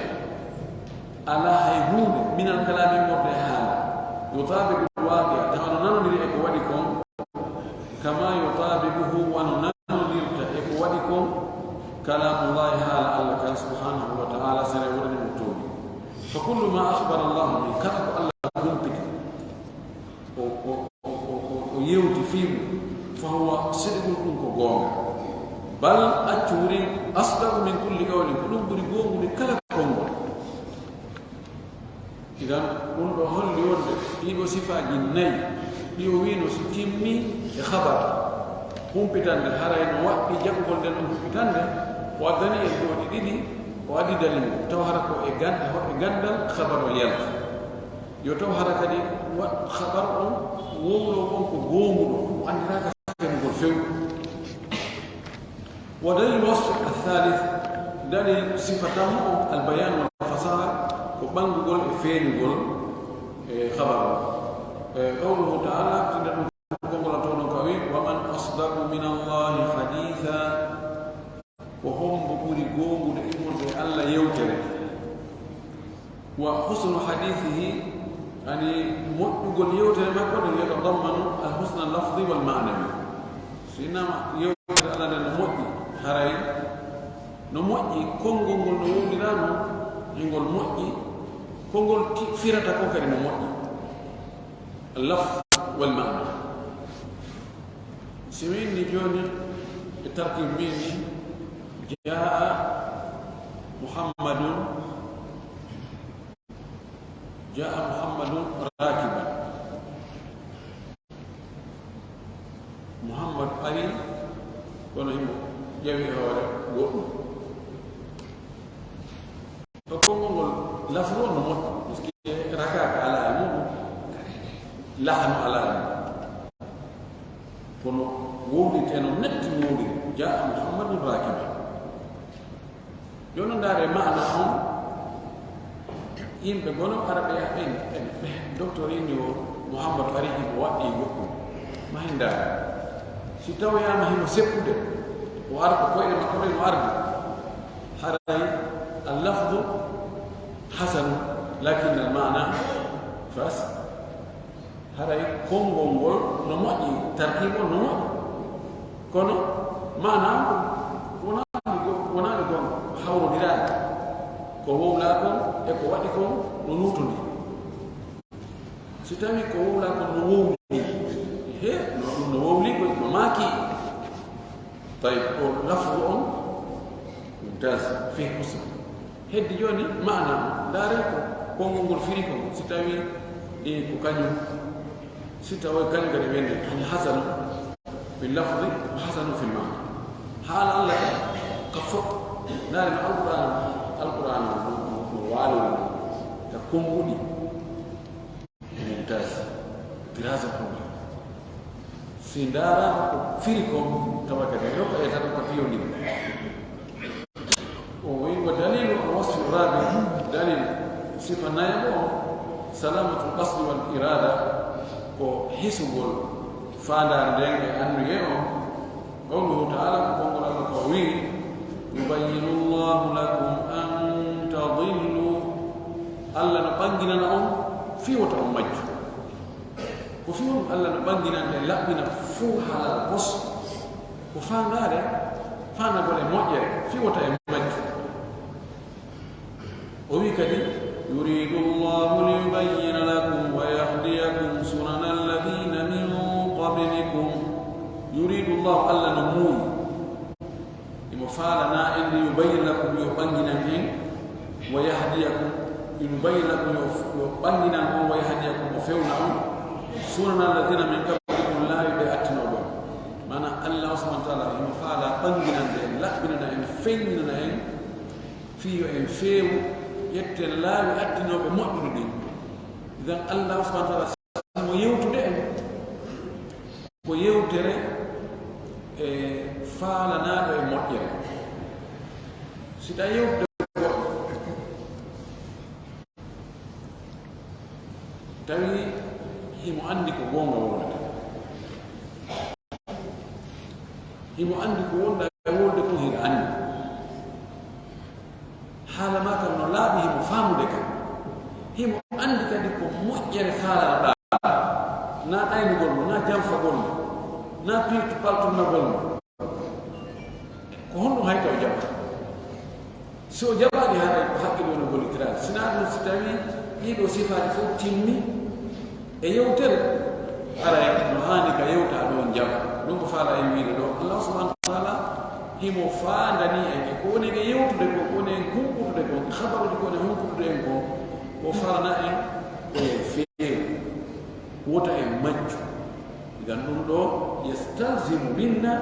ala hayhud min al kalami morde hala yutabiqu alwaqi tawana nanodiri e ko wadi kon kama yutabiquhu wa nanodiri e ko wadi kon kalamullahi hala allah kan subhanahu wa ta'ala sare woni mutumi fa kullu ma akhbara allah bi katabu allah يوتي فيه فهو صدق كونغ بل أتوري أصدق من كل قول كلهم بريغون لكلا كونغ إذا كل هل يود يبو صفة جنائي wino si timmi e khabar humpitande harayno waɗɗi jaɓgol nden ɗum humpitande o addani en ɗoɗi ɗiɗi o addi dalil taw hara ko e gandal khabar o yalta yo taw hara kadi waɗ khabar on wowlo on ko gonguɗo andiraka ngol fewɗo wa dalil wasf althalith dalil sifatam albayan walfasaha ko ɓangugol e feeñugol e khabar o qawluhu taala tinde ɗum gongola tono kawi waman asdaqu min allahi haditha ko hombo ɓuri gongude immorde allah yewtere wa husnu hadithihi ani moƴƴugol yewtere makko ɗo yatadammanu alhusna allafdi walmanawi so innama yewtere allah nde no moƴƴi haray no moƴƴi konngol ngol no wowlirano ngol moƴƴi konngol firata ko kadi no moƴƴi allafd walmana si winni joni e tarkib mbini jaa muhammadun rakiban muhammad ari kono himo ƴewi hoore goɗɗum to konngol ngol lafru on no moƴƴi par ce que rakaka ala e muɗum lahanu ala e muɗum kono wowliteno netti wowliri jaa muhammadun rakiban jono ndaare maana on yimɓe gono araɓe yaɓen ɓe docteur inni o mouhamadou ari himo waɗɗi goɗɗum ma hen ndaare si tawoyama himo seppude o arko koyɗe makko ɗo no ardi haray allafdu hasanu lakin almana fas haray konngol ngol no moƴƴi tarkib on no moƴƴi kono mana wonaɗo gon hawrodiraɗe ko wowla kon e ko waɗi kon no nutodi si tawi ko wowla kon no wowli he no ɗum no wowli ko no maaki tawi o lafdu on mumtaz fi husn heddi joni mana ndaare ko konngol ngol firi kon si tawi ko kañum si tawi kañum kadi wende hani hasanu bil lafdi wa hasanu fil maana haala allah ka fof ndaare no alquran no waalo ta konguɗi mumtaz dirasa konngol si ndaara ko firi kon tawa kadi yokka e tan ko tiyondiri ودليل الوصف الرابع دليل صفة نائب سلامة القصد والإرادة وحسب فادار دين أنه يوم قوله تعالى قول القوي يبين الله لكم أن تضلوا ألا نبنجنا لهم في وتأمج وفيهم ألا نبنجنا لأبنا فوها القصد وفادار فانا قول مؤجر في وتأمج وبكذا يريد الله ليبين لكم ويهديكم سنن الذين من قبلكم يريد الله ألا نموي لمفعلنا إن يبين لكم يبينكم ويهديكم يبين لكم يبينكم ويهديكم وفيونكم سنن الذين من قبلكم لا يبيعتنا بهم معنى الله سبحانه وتعالى لمفعل بنجنا لا بننا إن فيننا إن فيه إن فيه yette laawi addinooɓe moƴƴude ɗin idan allah subahana taala mo yewtude en ko yewtere e faalanaaɗo e moƴƴere si tawi yewtude goɗɗo tawi himo anndi ko goonga wonata himo anndi ko wonɗa e wolde ko hino anndi haala ma kam no laaɓi himo faamude kam himo anndi kadi ko moƴƴere faalanaɗa na ɗaynugol mo na janfagol mo na piirtu paltunnagol mo ko honɗum hay taw jaɓa si o jaɓaaɗi haɗa ko haqqille no gollitiraade sina ɗum si tawi ɗiɗo sifaaji fof timmi e yewtere aray no haani ka yewta ɗo on jaɓa ɗum ko faala e wiide ɗo allah subahanahu wa taala himo faandani en e ko woni e yewtude ko woni en humɓutude ko habaruji ko woni humɓutude en ko o faalana en koye feewi wota en majju gandum do yastalzimu minna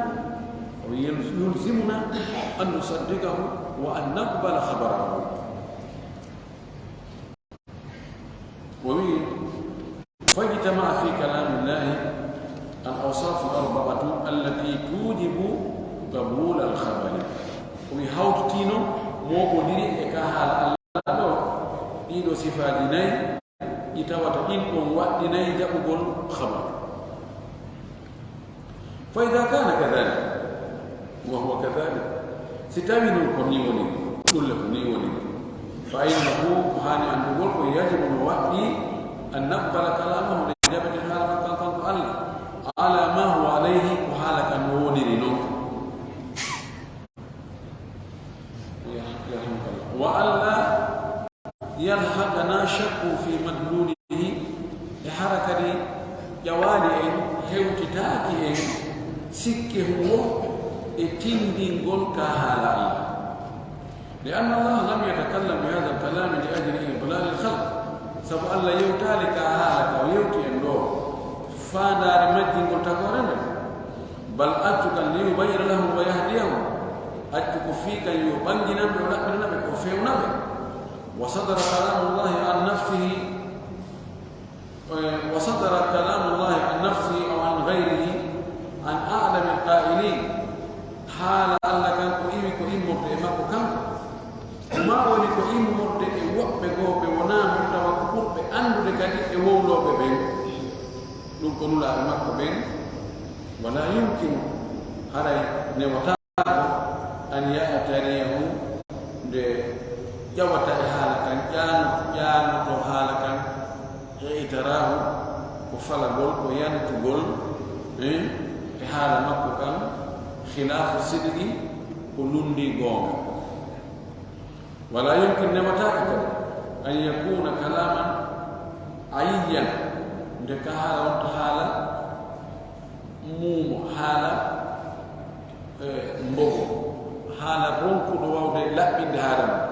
wa yulzimuna an nusaddiqahu wa an naqbala khabarahu فاجتمع في كلام الله الأوصاف الأربعة التي توجب قبول الخبر ويحاول تينو موكو ديري إكاها الله ديدو صفات ديني يتوات إنكم وقتني جابوا خبر فإذا كان كذلك وهو كذلك ستامن الكنيوني كل كنيوني فإنه هاني أن تقول يجب الوقت أن نقبل كلامه لإجابة الحالة من الله على ما هو عليه وحالة النوني لنوم وألا يلحقنا شك في مدلوله لحركة جوالي هوتتاكي سكه هو اتندين قول كهالا الله لأن الله لم يتكلم بهذا الكلام لأجل إضلال الخلق سبب الله يوتالي كهالا ويوتي النور فدار مجد متقارنة بل أتك ليبين لهم ويهديهم أتك فيك يبنجنا بنبك وفيه نبك وصدر كلام الله عن نفسه أو عن غيره عن أعلم القائلين حال الله كان كئيم مرتئمك كم وما ولي كئيم مرتئم وقبه ونام وتوقف بأنه لكي يولو ببين نقول لا أمك بين ولا يمكن هذا نوتاه أن يأتريه جوات حالك جان حالك تراه وفلا بول وين تقول حال مكان خلاف الصدق ولندي غوغا ولا يمكن نوتاك أن يكون كلاما عيا ndeka hala wonto hala muumo hala mbogo hala ronkuɗo wawde laɓɓinde haala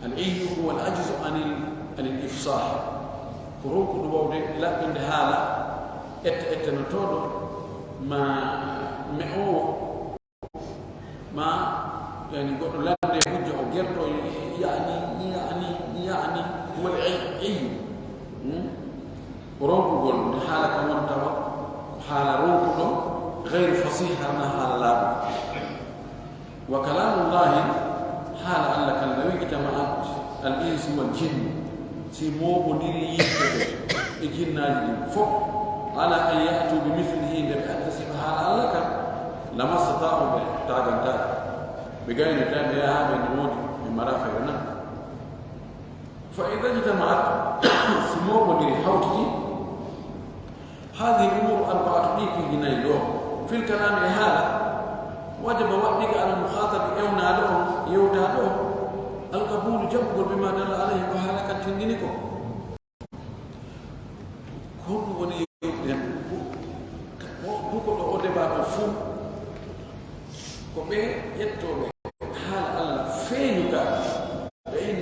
العي هو العجز عن الإفصاح كروكو دوودي لا بند حالا اتنتودو ما يعني قول لا بد يحج او جرتو يعني هو العي كروكو قول حالا كمان توا حالا روكو غير فصيح عن حالا لا وكلام الله حال الله كان لو اجتمعت الانس والجن سيمو بنيري الجن فوق على ان ياتوا بمثله لبأتسب حال الله كان لما استطاعوا بتاغنتا بغير كان يا هذا الموت من مرافقنا فاذا اجتمعت سيمو بنيري حوتي هذه الامور اربعه ديك جنايلو في الكلام هذا وجب وقتك على المخاطب يوتا له القبول جبر بما دل عليه وحالك تنجنكو كل وني بوكو دو دبا فو كوبي يتوبه حال الله فينك بين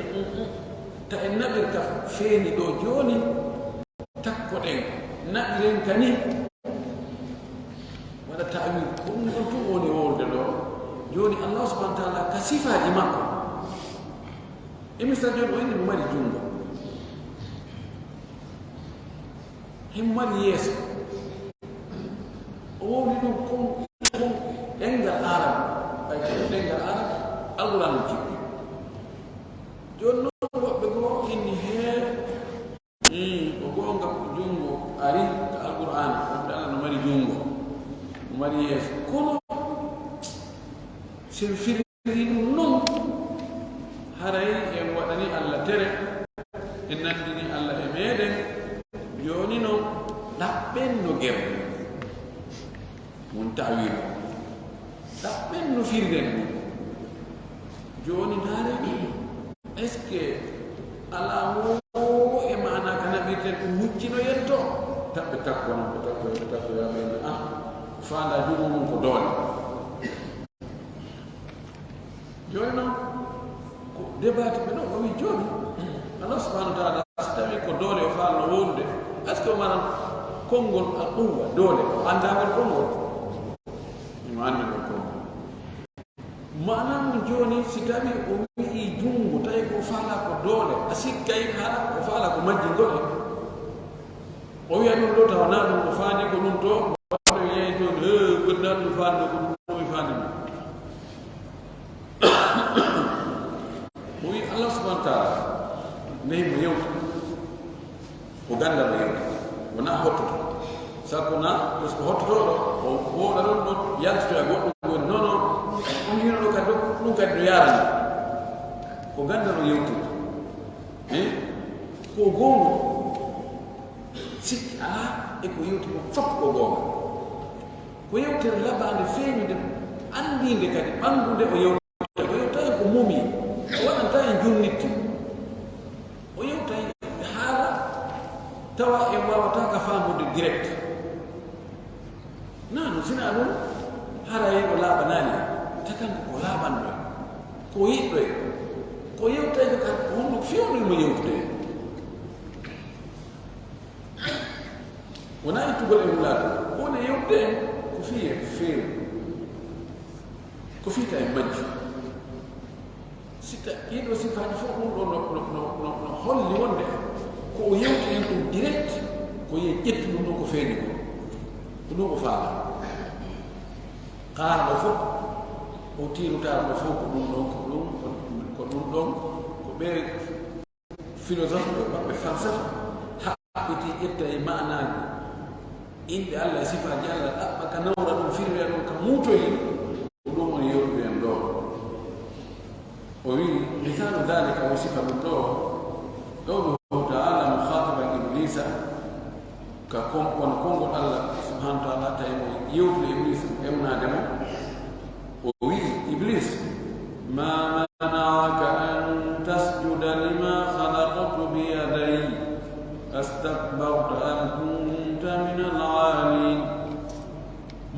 تنبر فين دو جوني تكودين نبرين كني ولا تعويل كل وني ولد joni Allah subhanahu wa ta'ala kasifaji makko imisa joni woni mari jungo himmani yeso o ni dum ko dengal arab ay dengal arab alquran jibbi jonno wobbe go inni he o gonga jungo ari alquran Allah no mari jungo mari yeso kono sirfirinu non haray en waɗani Allah tere en nandini Allah e meɗen joni noon ɗaɓɓen no gerɗe mon tawil ɗaɓɓen no firden ɗum joni ndaare est ce que ala wo e mana ka naɓirten ɗum huccino yetto taɓɓe takko noon ɓe takko yaɓene faanda jugo mum ko doole joni noon ko débat ɓe ɗo o wi joni Allah subhanahu wa taala so tawi ko doole o faalno wonde est ce que manan kongol al-quwwa dole andagal kongol ma andagal kongol manam joni sitabi o wi jungo tay ko fala ko dole asikkay hala ko fala ko majji ngole o wi anu do tawana dum ko fani ko dum to wado yeey to goddan dum fani ko dum fani o wi Allah subhanahu wa ta'ala nay mo yew ko ganda mo yew wona hotto sakuna ko hotto o boda don do yalto e goddo ko nono o yino do kaddo dum kaddo yaran ko ganda no yewtu ko gongo sik e ko yewtu ko fop ko gonga ko yewtere labande feeñude andinde kadi bandude o yewta ko mumi o wadanta en junnitti o yewta haala tawa e wawata ka famude direct nanu sina ɗum haraye o laaɓanani takan ko laaɓanɗo ko yiɗɗo ko yewtayde ka honno fewnoymo yewtude wona ittugol e wulato kone yewtude en ko fiye feewi ko fiita e majju sikka ɗiɗo sifaji fof ɗum ɗo no holli wonde ko o yewti en ɗum direct ko ye ƴettu ɗum ɗon ko feeñi ko ɗum ko faala qaarɗo fof o tiirutaɗo fof ko ɗum ɗon ko ɗum ɗon ko ɓe philosophe ɓe maɓɓe falsafa haɓɓiti ƴetta e manaji inɗe Allah e sifaji Allah ɗaɓɓa ka nawra ɗum firwe ɗum ka muutoyi ko ɗum on yewtude en ɗo o wi misalu dalika o sifa ɗum ɗo qawluhu ta'ala mukhatiban iblisa ka kono kongol Allah subhanahu wa ta'ala tawi mo yewtude iblis emnade mo o wi iblis ma mana'aka an tasjuda lima khalaqtu bi yadayi astakbarta am kunta min al-'alin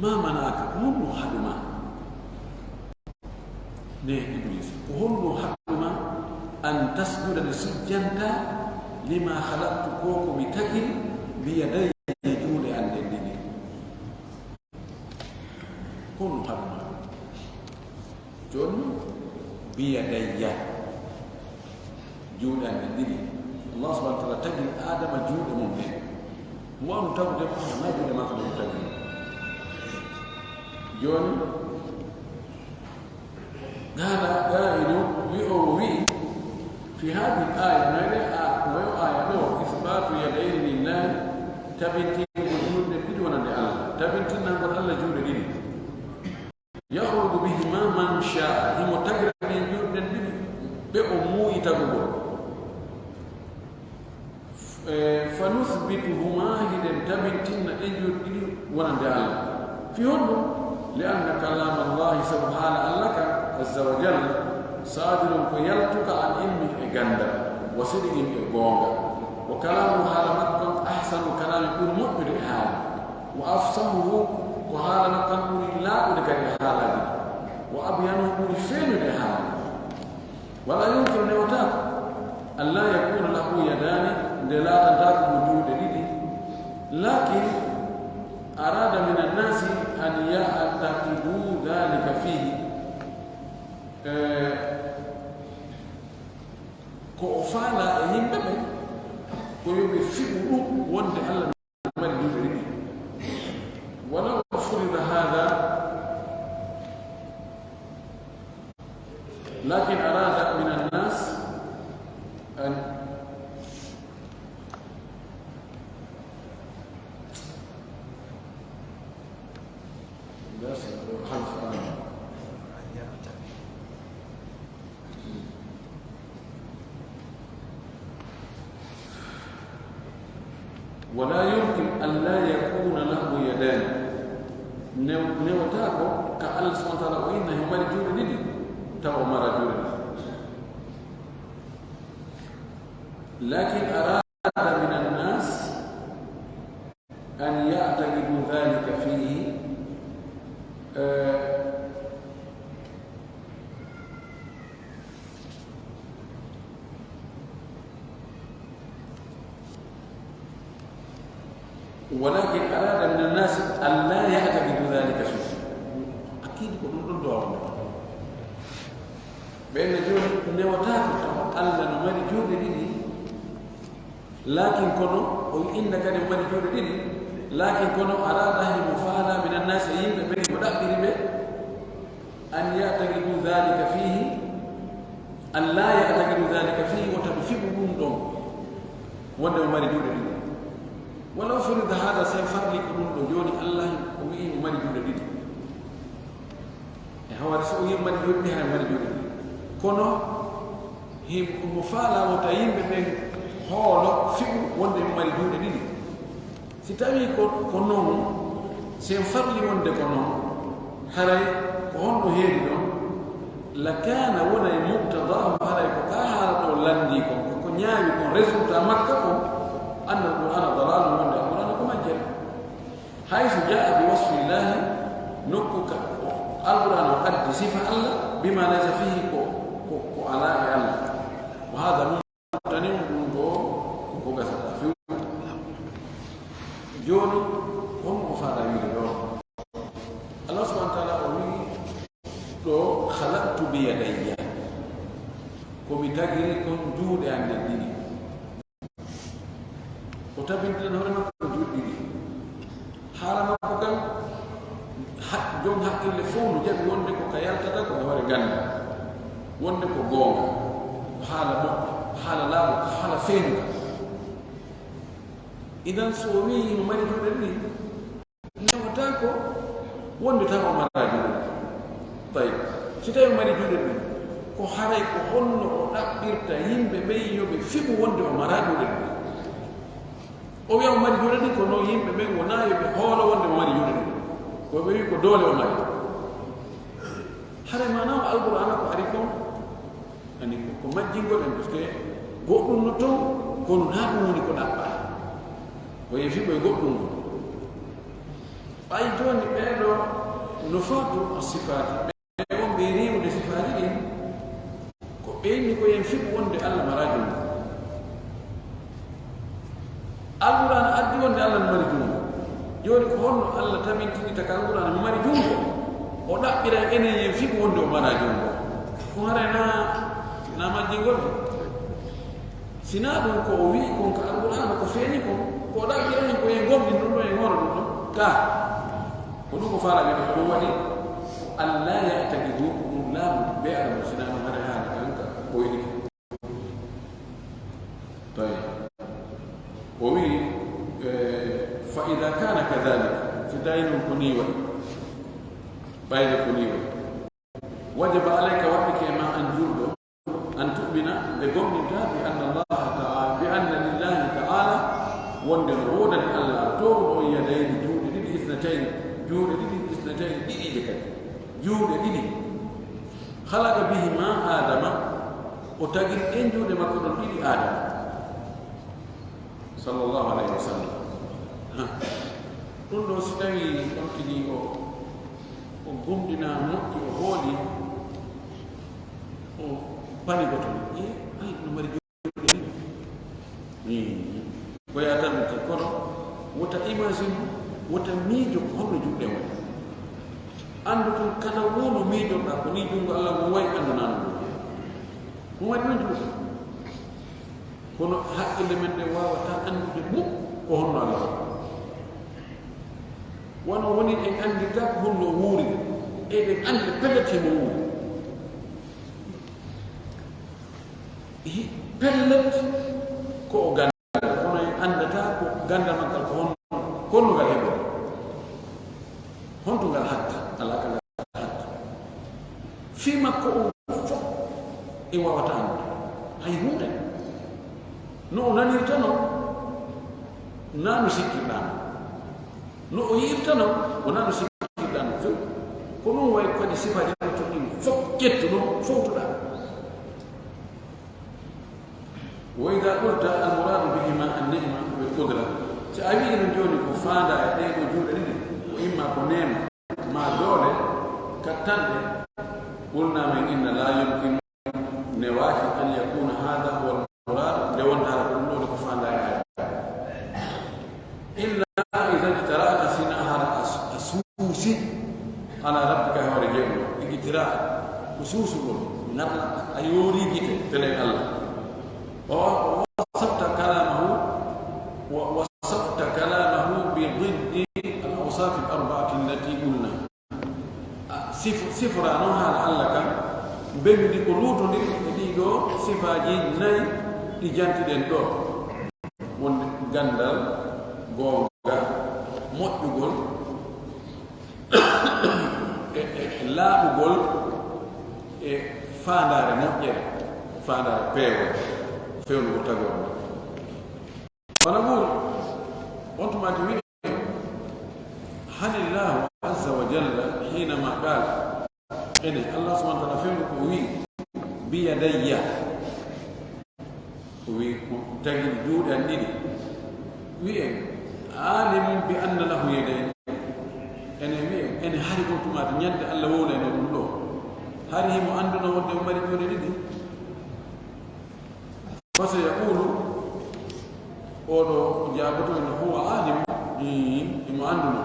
ma mana'aka honno haɗuma ne iblis ko honno haɗuma an tasjuda li sujjanta lima khalaqtu koko mi tagiri bi yadayi juuɗe an ɗen ɗiɗi honno haɗuma joni bi yadayya juuɗe an ɗen ɗiɗi Allah subhanahu wa ta'ala tagi adama juuɗe mum ɗen mo anu tagude ko na juuɗe makko ɗum tagi joni قال قائل وي في هذه الآية ما آية إثبات يدين لله تبنتين وجود بدون الله تبنتين نقول الله جود لله يخرج بهما من شاء هم تقرب من جود بأمو يتقبل فنثبتهما هذا تبنتين جود لله ونند الله في هون لأن كلام الله سبحانه لك عز وجل صادر كيلتك عن علمه إجندا وصدق إجوندا وكلامه هذا مكان أحسن كلام يكون مؤمن حاله وأفصله وهذا مكان لا أدرك حاله وأبينه بفين حاله ولا يمكن أن يوتاك أن لا يكون له يدان لا تنتاك وجود لدي لكن أراد من الناس أن يعتقدوا ذلك فيه ko o faala e yimɓe ɓe ko yoɓe fiɓu ɗum wonde Allah mari duuɓe ɗiɗi walaw furida hada lakin arada min annas an ولا يمكن أن لا يكون له يدان نوتاكو كالله سبحانه وتعالى وإنه يمر جود لدي تو مر جود لكن أراد من الناس أن يعتقدوا ذلك فيه ولكن أراد من الناس أن لا يعتقدوا ذلك فيه. أكيد كنون دعونا بأن جون نوتاك ألا نمر جون ديني، لكن كنو وإنك نمر جون ديني، لكن كنو أراده مفادا من الناس يمكن مدبر به أن يعتقدوا ذلك فيه، أن لا يعتقدوا ذلك فيه وتبفقهم دون وأنه مر جون ديني. ولو فرض هذا سيفر لكم جون الله وإيه مر جون ديني، هو رسول يمر جون ديني مر جون ديني kono him mufala wota yimbe ben hoolo fi'u wonde mari juude didi. Si tawi ko non sen farli wonde ko non haray ko hondo heedi don la kana wona muqtada haray ko kaala do landi ko nyaawi ko resultat makka ko anna al-qur'ana dalal wonde al-qur'ana ko majjal haythu jaa bi wasfi llahi nukka al-qur'ana qad sifa allah bima laysa fihi ko على الله، وهذا ممتنع بو غسدا في جوني هم مفادا يدو الله سبحانه وتعالى أولي لو خلقت بيدي كم تجري كم جود عند الدين وتبين لنا هنا جود دين حالا ما كان جون حق اللي فون جاب يوندك وكيال تدك وهو رجال wonde ko gonga hala mo hala laabu hala fenuka. Idan so wi mo mari to ni nawata ko wonde taw o maraji tay si tawi mari juude ni ko haray ko honno o dabbirta yimbe be yobe fibu wonde o maraji ni o wi o mari juude ni ko no yimbe be wona yobe hoolo wonde o mari juude ni ko be wi ko dole o mari haray manam alqur'ana ko ari ko ani ko majjingo den parce que goddum no ton kono naadum woni ko dabba ko yefi boy goddum ay joni beedo no fatu sifati be on be riimu de sifati din ko beeni ko yen fibu wonde Allah marajum alquran addi wonde Allah marajum joni ko honno Allah tabintini ta alquran marajum o dabbira enen yen fibu wonde o marajum ko harana na majjingol sina dum ko wi ko ka alquran ko feeni ko da kiran ko en gomdi dum e ngoro dum ka ko dum ko fala be ko wadi alla ya'taqidu la bi'a musina ma hada kanka ko yi tay ko wi fa idha kana kadhalik fidainu kuniwa bayna kuniwa wajaba alayka wabika ma anjurdo أن تؤمن بقوم بأن الله تعالى بأن لله تعالى وندرونا الله تور يدين جود دي اثنتين جود دي اثنتين دي لك جود دي خلق بهما آدم وتجد إن جود ما كنا دي آدم صلى الله عليه وسلم كل سنوي كنتني وقمنا نوكي وهولي pani goto ay no mari jodi ni ko ya tan ko kono wota imagine wota miijo ko hono judde won andu ton kala wono miijo da ko ni jungo Allah mo way andu nan ko wadi non judde kono hakkille men de wawata andude mu ko honno Allah wono woni en andi tak honno wuuri e be andi pelati mo wuuri pellet ko ganda kono andata ko ganda makal ko honno gal hebo honto gal hatta ala kala hatta fi makko fo e wawata ande hay hunde no nanirtano nanu sikkiɗano no o yirtano wonano sikkiɗano few ko non way kadi sifaji to ɗin fof ƴettuno fowtuɗa. وإذا قلت المراد بهما النعمة بالقدرة سأبين من جوني كفادا يدين وجود لدي وإما كنيم ما دولة كتند قلنا من إن لا يمكن نواكي أن يكون هذا هو المراد لون هذا كله كفادا إلا على ربك هورجيم إجتراء خصوصه نبل أيوري جيت تلين الله ووصفت كلامه بضد الأوصاف الأربعة التي قلنا صفر نوها لعلك بمدي قلوت ديدو صفاجي ناي دي جانتي دين دو won gandal gonga moƴƴugol e laaɓugol e faandare moƴƴere faandare pewnugo tagore wala ɓuuri on tumati wi hani llahu azza wa jalla hinama qal ene allah subhanahu wa taala fewnu ko wi biyadayya wi tagi juuɗe an ɗiɗi wi'en alimun bi anna lahu yadayn ene wi'en ene hari ɗum tumata ñande allah wowlano ɗum ɗo hari himo anduno wonde o mari juuɗe ɗiɗi fa so yaqulu oɗo jaaboto ene huwa alimu imo anduno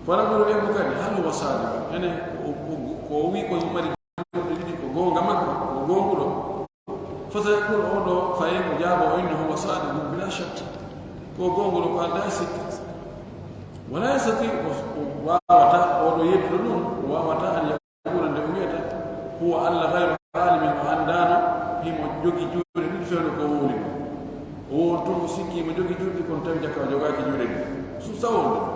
fala ɓuro ɓemo kadi hal huwa sadiqu ene ko wi ko mari juuɗe ɗiɗi ko gonga makko ko gonguɗo فسيقول أولو فإن جابوا إنه هو صادق بلا شك وقولوا قال لا يستطيع ولا يستطيع وواتا أولو يبرلون وواتا أن يقول النبوية هو ألا غير عالم وأندانا هم جوكي جوري نفعل قولي وطلو سيكي مجوكي جوري كنت تمجك وجوكي جوري سوساون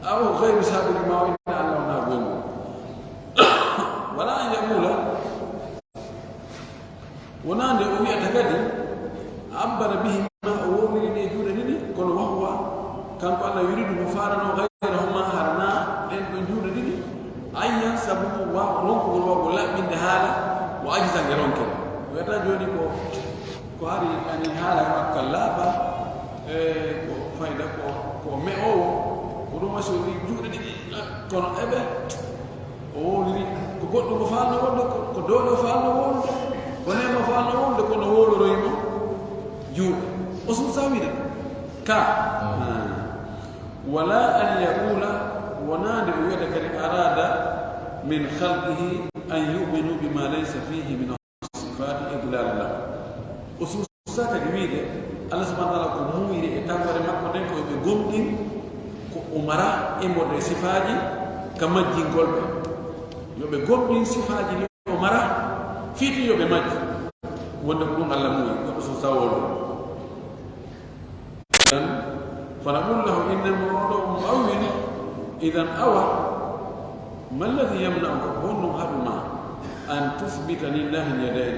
أو غير سابق ما وإن الله نابون ولا أن يقول ونande o wi'ata kadi abbara bihi ma o wowiri ɗe juuɗe ɗiɗi kono wahwa kanko allah yuridu mo farano gayrahuma harna ɗen ɗon juuɗe ɗiɗi ayyan sabu ronkugol wawgo laɓɓinde haala o ajitange ronkere wiyata joni ko hari ani haala makka laaɓa ko fayda ko me'owo oɗum wasi o wi juuɗe ɗiɗi kono eɓe o wowiri ko goɗɗo ko falno wonde ko dowɗo falno wonde konema falno wonde kono wowloroymo juuɗe o sawide ka wala an yaqula wonande o wiyata kadi arada min khalqihi an yuminu bima laysa fihi min sifati idlal lahu o susa kadi wiide allah subhanahu wa taala ko muyri e tawore makko nden ko ɓe gomɗin ko umara e mbode sifaji ka majjingolɓe yoɓe gomɗin sifaji ni o mara fiiti yoɓe majji wonde ko ɗum allah muyi goɗɗo so sawolo فنقول له إن الموضوع مؤول إذا أوى ما الذي يمنعك هون هرما أن تثبت لله اليدين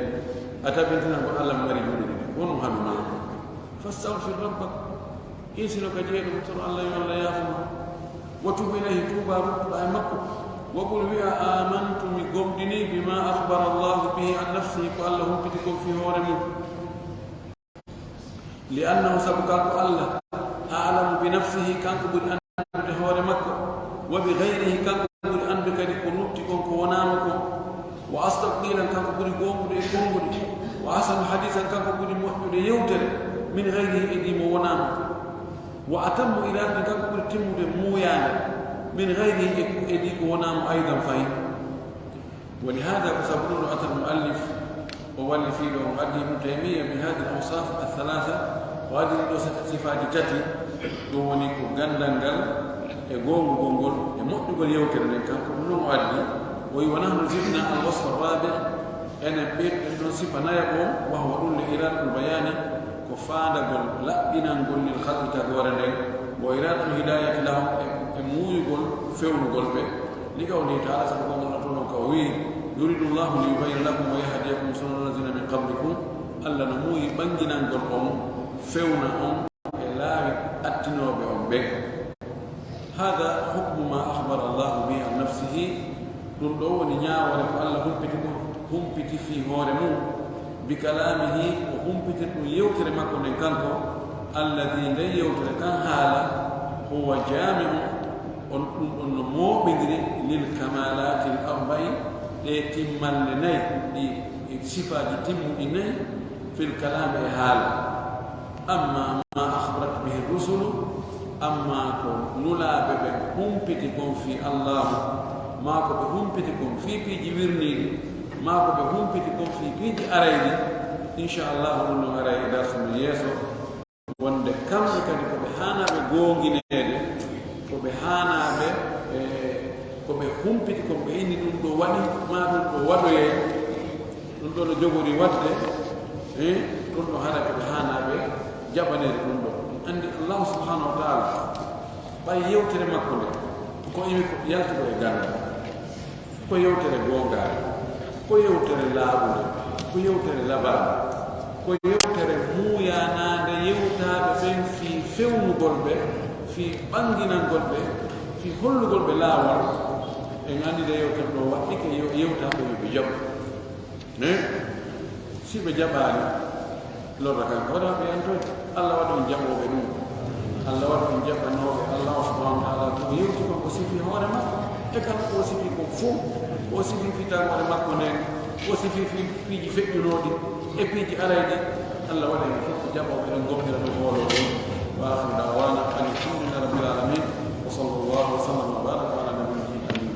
أتبنتنا بألم مريون هون هرما فاستغفر ربك إنسلك جيد وتر الله يوم لا يفهم وتوب إليه توبا ربا مكة وقل بها آمنت بقمدني بما أخبر الله به عن نفسه قال لهم بتكم في هورمه لأنه سبقك الله أعلم بنفسه كان كبر أن بهور مكة وبغيره كان كبر أن بكري كنوتكم كونامكم وأصدق قيلا كان كبر قومبر وأحسن حديثا كان كبر محمد يوتر من غيره إدي مونامك وأتم إلى أن كان كبر تمد مويانا من غيره إدي كونام أيضا فهم ولهذا كسبنا أتى المؤلف وولفي له مؤدي ابن تيمية بهذه الأوصاف الثلاثة وهذه الصفات تاتي دوني كو غاندانغال e gongol e moddugol yewtere den kanko non addi way wana zidna al wasf al rabi ene bet don sifa naya o wa huwa dul irad al bayan ko faada gol labbinangol lil khalqi tagore den wa irad al hidayah lahum e muyugol fewnugol be li kawni ta'ala sabu ko to non ko wi yuridu allah li yubayyin lakum wa yahdiyakum sunnal ladzina min qablikum alla namuyi banginangol on fewna on e laawi attinoɓe on ɓe hada hukmu ma akhbara allahu bi an nafsihi ɗum ɗo woni ñawore ko allah humpiti fi hoore mum bi kalamihi o humpitir ɗum yewtere makko nden kanko alladi nden yewtere kan haala huwa jamiu on ɗum ɗon no mooɓidiri lil kamalati l arbain ɗe timmalle nayi ɗi sifaji timmuɗi nayi fil kalami e haala أما ما أخبرت به الرسل أما نولا ببن همبتكم في الله ما كو همبتكم في بيجي ورني ما كو همبتكم في بيجي أريدي إن شاء الله نو أريد درس من يسوع wonde kamɓe kadi koɓe hanaɓe gonguinede koɓe hanaɓe koɓe humpiti koɓe inni ɗum ɗo waɗi ma ɗum ɗo waɗoye ɗum ɗo no jogori wadde ɗum ɗo haɗa koɓe hanaɓe jaɓanede ɗum ɗo andi allahu subhanahu wa taala ɓay yewtere makko nde ko imi ko yaltuɗo e ganda ko yewtere gongare ko yewtere laaɓude ko yewtere labaɓe ko yewtere muuyanade yewtaɓe ɓen fi fewnugol ɓe fi ɓanginangol ɓe fi hollugol ɓe laawol en andide yewtere ɗo waɗɗike yewtaɓe yoɓe jaɓ si ɓe jaɓani lorra kanko waɗaɓe yantoyde allah waɗa on jaɓoɓe ɗum allah waɗa on jaɓanoɓe allahu subhanahu wa taala to yewti kon ko sifi hoore makko e kala o sifi ko fof o sifi fitagore makko nden o sifi piiji feƴƴunoɗi e piiji arayɗi allah waɗa en fof ko jaɓoɓe ɗen goppira ɗo hoolo ɗum wa akhiru dawana alhamdulillahi rabbil alamin wa sallallahu wa sallam wa baraka ala nabiyina amin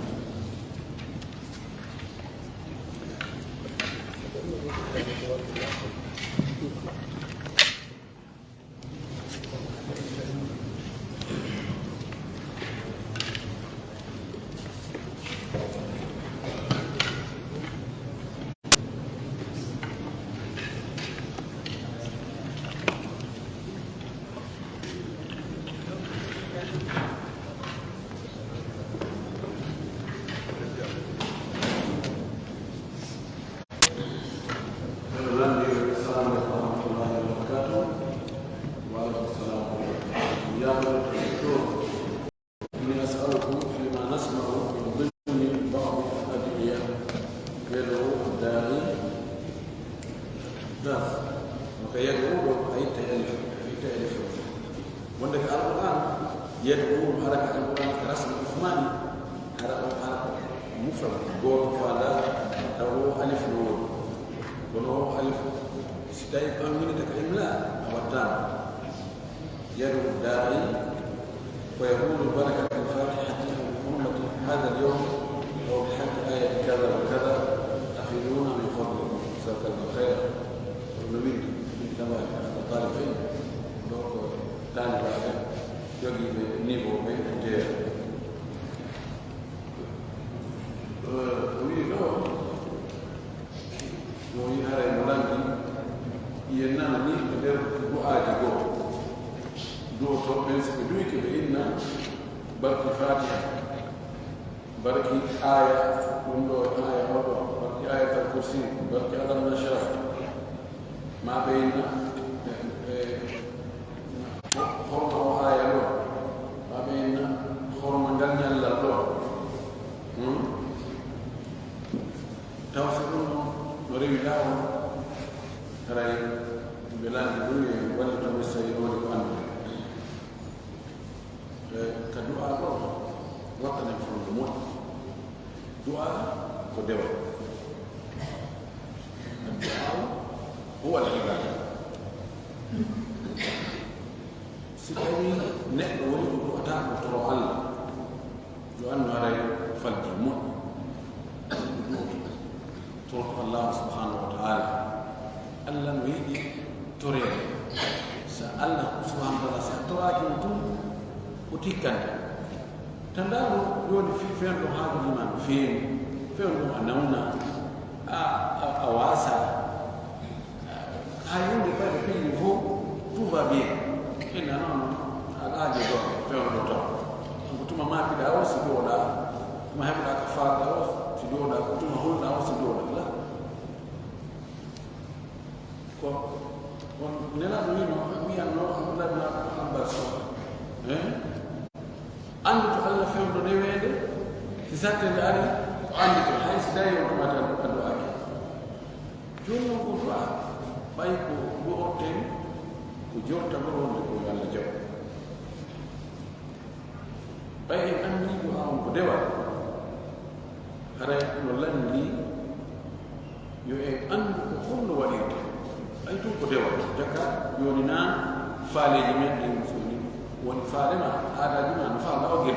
ونفعلنا هذا جمع نفعل أوجه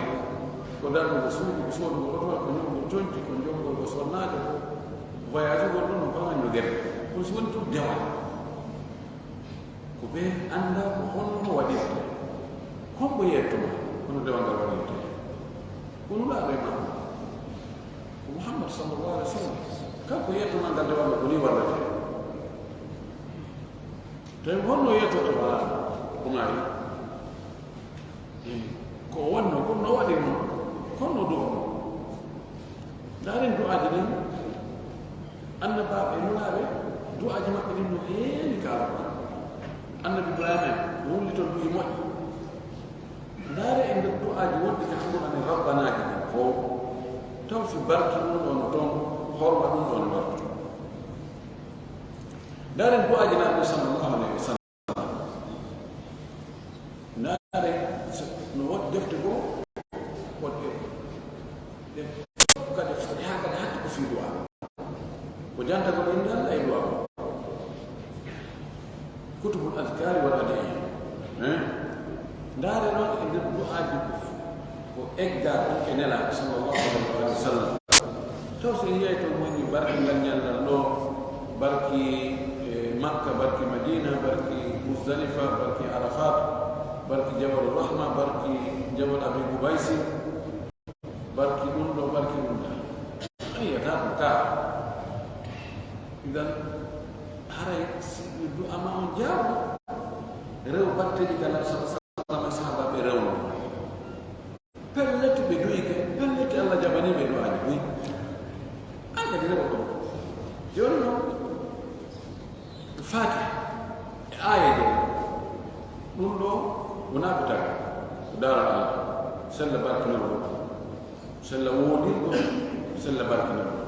كدار وصول ورطوة كنوم تونتي كنوم وصولنا ويعزو قلنا نقوم نجر وصول تبدأ كبه أندا وهم وديت هم بيتما كنوا دوان دوان كنوا لا بيما محمد صلى الله عليه وسلم كم بيتما عند دوان كني ولا تيم هم يتوتوا كماي كون كون نوادين كون ندور دارين دعاء جدين أن باب المنابه دعاء جماعة جدين نهين كارما أن إبراهيم مولي تلوي موي دارين عند الدعاء جوان تكتبون أن ربنا جدين فوق توفي بركي ونطون حرمة ونبرك دارين دعاء جناب صلى الله عليه وسلم دارين نوات دفتبو وقد فتحها قد حتى في دعاء وجانت قبل إن لا يدعاء كتب الأذكار والأدعية دارين عند الدعاء جبف وإقدار كنلا صلى الله عليه وسلم توصي هي تقولي بركي لن يلا بركي مكة بركي مدينة بركي مزدلفة بركي عرفات بركي جبل الرحمة بركي جبل أبي قبيس بركي نندو بركي نندو أي هذا كار إذن هذا الدعاء ما هو جاب رو بكتي كلا سلام صحابة برو بلت بدويك بلت الله جبني بدواني بوي أنا كده بقول يقولون فاتح آية دي نقول ونابتك دار الله سل باركنا الله سل ودي سل باركنا الله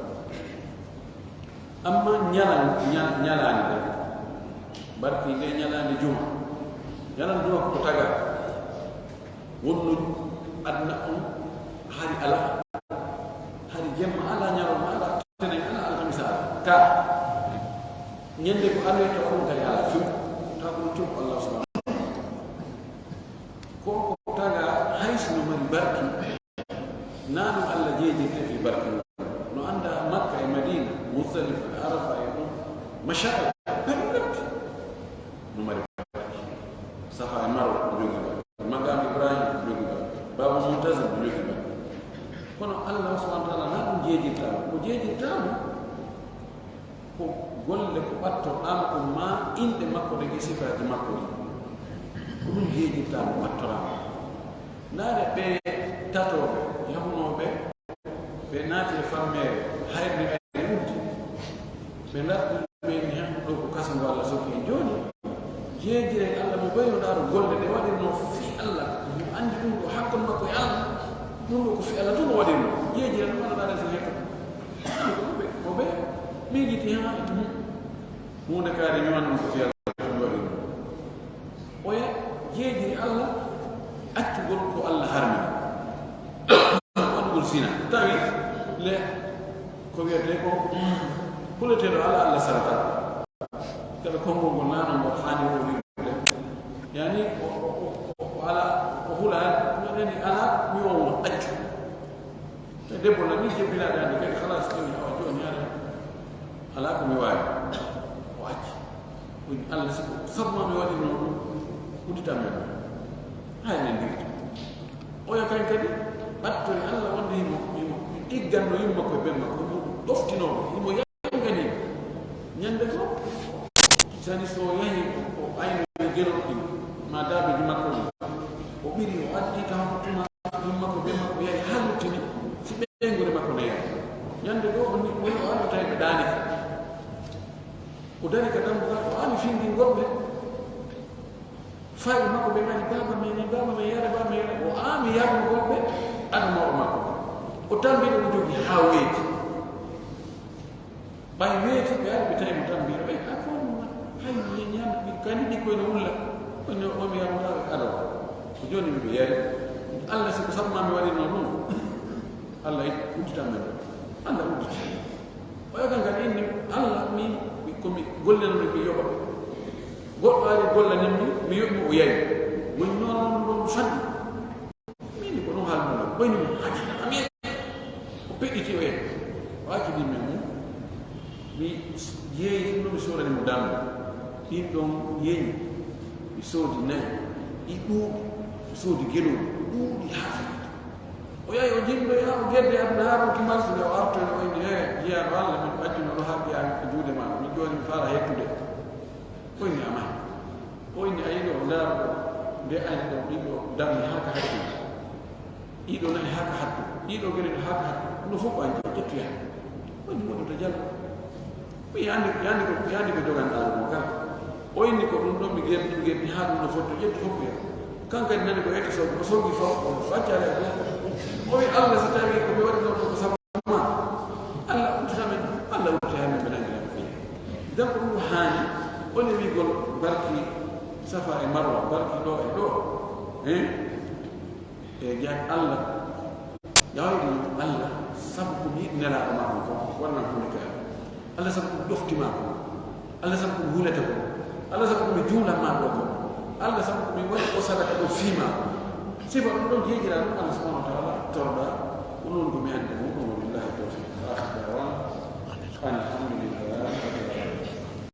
أما نيالان دي باركي دي نيالان دي جمعة نيالان دي جمعة كتاغا ونو أدنى هاري الله هاري جمع الله نيالو ما الله تنين الله الخمسة كا ñende ko ande to ko kay ala fi ta ko to Allah subhanahu ko taga haysu no mari barki nanu Allah jeje fi barki no anda makka e madina muzdalifa arafa e mashaqat no mari safa e marwa jogi magam ibrahim jogi babu muntazim jogi kono Allah subhanahu wa ta'ala nanu jeje ta ko jeje ta ko golle ko batto am ko ma inde makko de sifaaji makko ko dum heedi tan battora naade be tatobe yahunobe be naati fammere haybe ay wuddi be naati be ni do ko kasan wala so ko joni jeejire Allah mo bayo daaro golle de wadi no fi Allah mo andi dum ko hakkon makko ya Allah dum ko fi Allah dum wadi no jeejire no wala daara so hekka mo be mi jiti ha mu da kare mi wannan ko fiya oya jeejiri Allah accu gol ko Allah harmi on gol sina tawi le ko wiete ko kulete do Allah sarata kala ko ngol nana mo hani o wi yani ala ko hula ni ala mi o accu te debbo la ni je bila da ke khalas ko ni o joni ala ala ko mi waay Allah sabma mi wadi no udita men hay men dirti o ya kan kadi battori Allah wonde himo igganno yimma ko be makko doftino himo yangani nyande ko sani so yahi ko ayno geroti ma dabe di makko o biri o addi ta hotuma yimma ko be makko yahi halutini si be ngure makko ne nyande do on ni o ando tay be dani udari kadang bukan ani findi ngombe fai mako be mani baba me yare baba me o ami yabu ngombe ana mo mako o tambi do jogi haweti bay weti be ari bitay mo tambi be akon hay ni nyam bi kandi di ko no ulla onno o mi yabu dal ado ko joni be yare Allah si ko sabma mi wadi no non Allah uti tambe Allah uti o yaga ngani ni Allah mi komi golle no mi yoba goddo ari golla nem mi yobi o yayi ونون فن مين يكون هالملا وين أمير وبيجي وين واجد منه بيجي إنه بسورة المدام إنهم يجي بسورة النهي يقول بسورة جلو يقول يحفظ ويا يجيب له يا وجد أبناء وكمان في الأرض وين هي الله من أجل الله يعني جود ما من جود فارا هيك ده وين يا ما وين أيده ولا ده أنا ده بيجو دم هاك حتى إيده نه هاك حتى إيده غير هاك حتى نفوق أنت تطيع وين هو الرجال يعني بدوران دار وين يكون نوم بيجيب هاك نفوق تجيب فوق كان كان نبي هيك سوق فوق فجأة وين الله ستابي كبير لو كسبنا الله وجهنا الله وجهنا من أجل فيه ده روحاني ولا بيقول بركي سفر مروة بركي لو جاء الله يعيد الله سبكم ينلا معكم ولا نقولك الله سبكم دفت معكم الله سبكم هولتكم الله سبكم جولا معكم الله سبكم يقول وصلك فيما سيبقى نقول يجري الله سبحانه